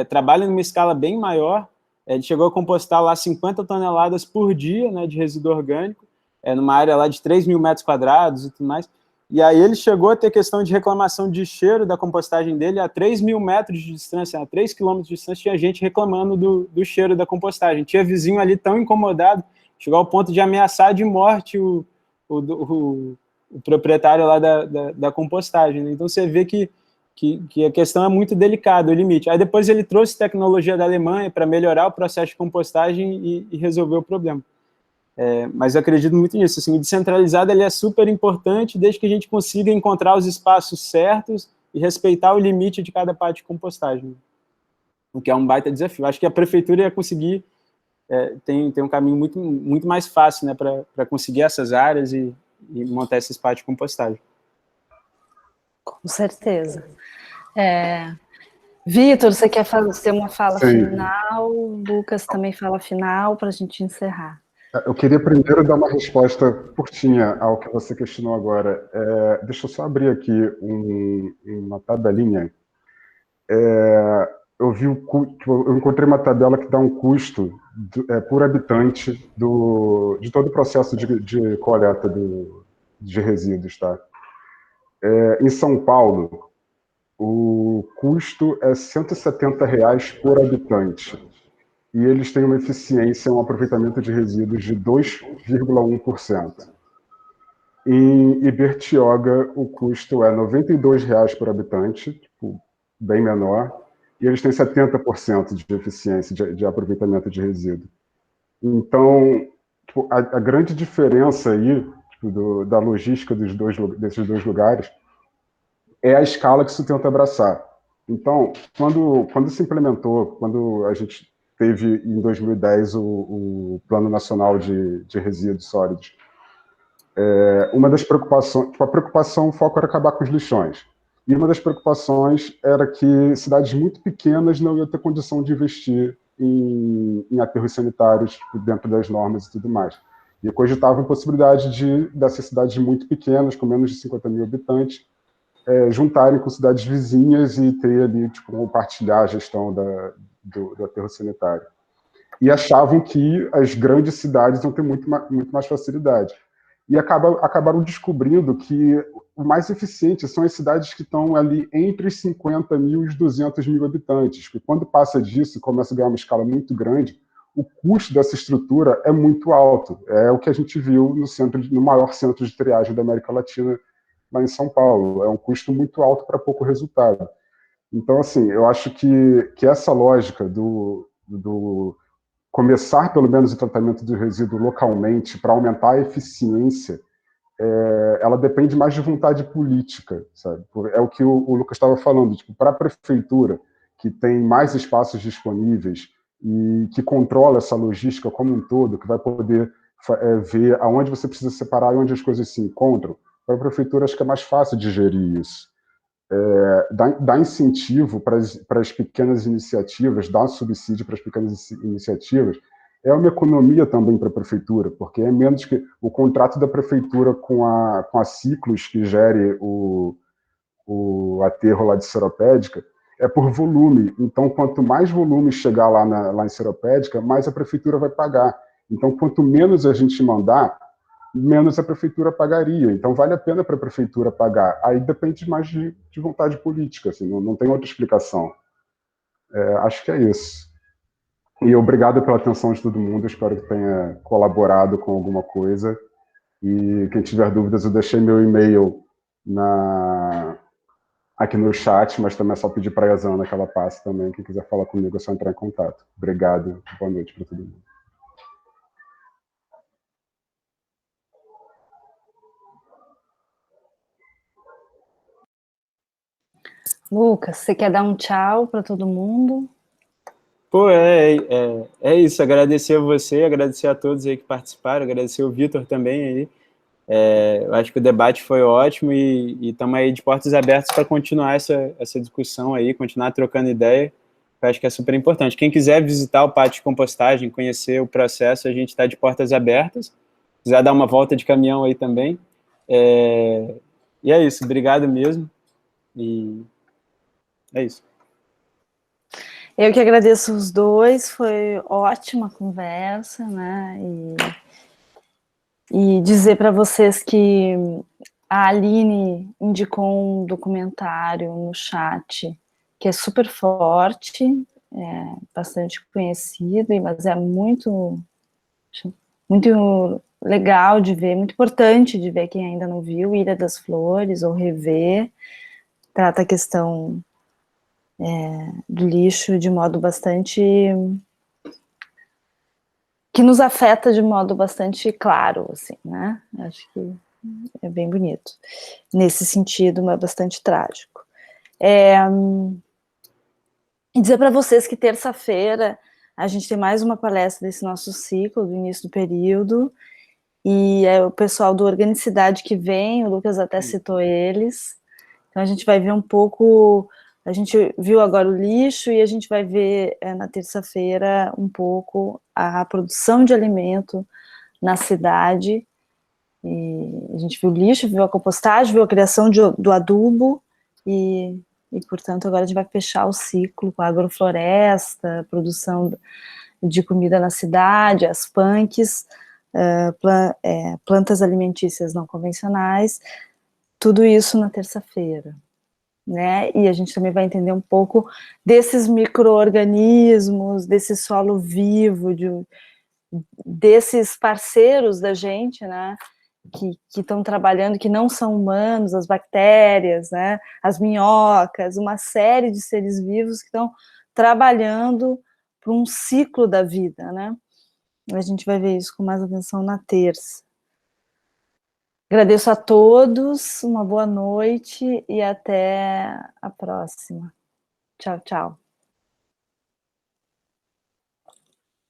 Trabalha numa escala bem maior. Ele chegou a compostar lá 50 toneladas por dia, né, de resíduo orgânico, numa área lá de 3.000 metros quadrados e tudo mais. E aí ele chegou a ter questão de reclamação de cheiro da compostagem dele a 3.000 metros de distância, a 3 quilômetros de distância, tinha gente reclamando do cheiro da compostagem. Tinha vizinho ali tão incomodado, chegou ao ponto de ameaçar de morte o proprietário lá da compostagem, né? Então você vê que a questão é muito delicada, o limite. Aí depois ele trouxe tecnologia da Alemanha para melhorar o processo de compostagem e resolver o problema. Mas eu acredito muito nisso, assim, o descentralizado ele é super importante desde que a gente consiga encontrar os espaços certos e respeitar o limite de cada parte de compostagem, o que é um baita desafio. Acho que a prefeitura ia conseguir, tem um caminho muito, muito mais fácil, né, para conseguir essas áreas e montar esse espaço de compostagem. Com certeza. Vitor, você quer ter uma fala Sim. final? Lucas também fala final para a gente encerrar. Eu queria primeiro dar uma resposta curtinha ao que você questionou agora. Deixa eu só abrir aqui uma tabelinha. Eu encontrei uma tabela que dá um custo por habitante de todo o processo de coleta de resíduos, tá? Em São Paulo, o custo é R$ 170 por habitante. E eles têm uma eficiência, um aproveitamento de resíduos de 2,1%. Em Ibertioga, o custo é R$ 92 por habitante, tipo, bem menor, e eles têm 70% de eficiência de aproveitamento de resíduo. Então, tipo, a grande diferença aí, tipo, da logística desses dois lugares é a escala que isso tenta abraçar. Então, quando se implementou, quando a gente teve em 2010 o Plano Nacional de Resíduos Sólidos, uma das preocupações, tipo, a preocupação, o foco era acabar com os lixões. E uma das preocupações era que cidades muito pequenas não iam ter condição de investir em aterros sanitários, tipo, dentro das normas e tudo mais. E cogitava a possibilidade dessas cidades muito pequenas, com menos de 50 mil habitantes, juntarem com cidades vizinhas e ter ali, tipo, compartilhar a gestão do aterro sanitário. E achavam que as grandes cidades iam ter muito mais facilidade. E acabaram descobrindo que o mais eficiente são as cidades que estão ali entre os 50 mil e os 200 mil habitantes, porque quando passa disso e começa a ganhar uma escala muito grande, o custo dessa estrutura é muito alto. É o que a gente viu no maior centro de triagem da América Latina, lá em São Paulo. É um custo muito alto para pouco resultado. Então, assim, eu acho que essa lógica do começar, pelo menos, o tratamento do resíduo localmente para aumentar a eficiência, ela depende mais de vontade política, sabe? É o que o Lucas estava falando, tipo, para a prefeitura, que tem mais espaços disponíveis e que controla essa logística como um todo, que vai poder ver aonde você precisa separar e onde as coisas se encontram, para a prefeitura acho que é mais fácil de gerir isso. Dar incentivo para as pequenas iniciativas, dar subsídio para as pequenas iniciativas, é uma economia também para a prefeitura, porque é menos que o contrato da prefeitura com a Ciclos, que gere o aterro lá de Seropédica, é por volume. Então, quanto mais volume chegar lá em Seropédica, mais a prefeitura vai pagar. Então, quanto menos a gente mandar, menos a prefeitura pagaria. Então, vale a pena para a prefeitura pagar. Aí depende mais de vontade política, assim, não tem outra explicação. Acho que é isso. E obrigado pela atenção de todo mundo, espero que tenha colaborado com alguma coisa. E quem tiver dúvidas, eu deixei meu e-mail aqui no chat, mas também é só pedir para a Yazana que ela passe também. Quem quiser falar comigo é só entrar em contato. Obrigado, boa noite para todo mundo. Lucas, você quer dar um tchau para todo mundo? Pô, é isso, agradecer a você, agradecer a todos aí que participaram, agradecer o Vitor também aí. Eu acho que o debate foi ótimo e estamos aí de portas abertas para continuar essa discussão aí, continuar trocando ideia, eu acho que é super importante. Quem quiser visitar o pátio de compostagem, conhecer o processo, a gente está de portas abertas, quiser dar uma volta de caminhão aí também. E é isso, obrigado mesmo, e é isso. Eu que agradeço os dois, foi ótima conversa, né? E dizer para vocês que A Aline indicou um documentário no chat que é super forte, bastante conhecido, mas é muito legal de ver, muito importante de ver quem ainda não viu, Ilha das Flores, ou rever. Trata a questão do lixo de modo bastante... que nos afeta de modo bastante claro, assim, né? Acho que é bem bonito. Nesse sentido, mas bastante trágico. E dizer para vocês que terça-feira a gente tem mais uma palestra desse nosso ciclo, do início do período, e é o pessoal do Organicidade que vem, o Lucas até citou eles. Então a gente vai ver um pouco, a gente viu agora o lixo e a gente vai ver na terça-feira um pouco a produção de alimento na cidade. E a gente viu o lixo, viu a compostagem, viu a criação do adubo e, portanto, agora a gente vai fechar o ciclo com a agrofloresta, produção de comida na cidade, as punks, plantas alimentícias não convencionais, tudo isso na terça-feira, né? E a gente também vai entender um pouco desses micro-organismos, desse solo vivo, desses parceiros da gente, né? Que estão trabalhando, que não são humanos, as bactérias, né? As minhocas, uma série de seres vivos que estão trabalhando para um ciclo da vida, né? A gente vai ver isso com mais atenção na terça. Agradeço a todos, uma boa noite e até a próxima. Tchau, tchau.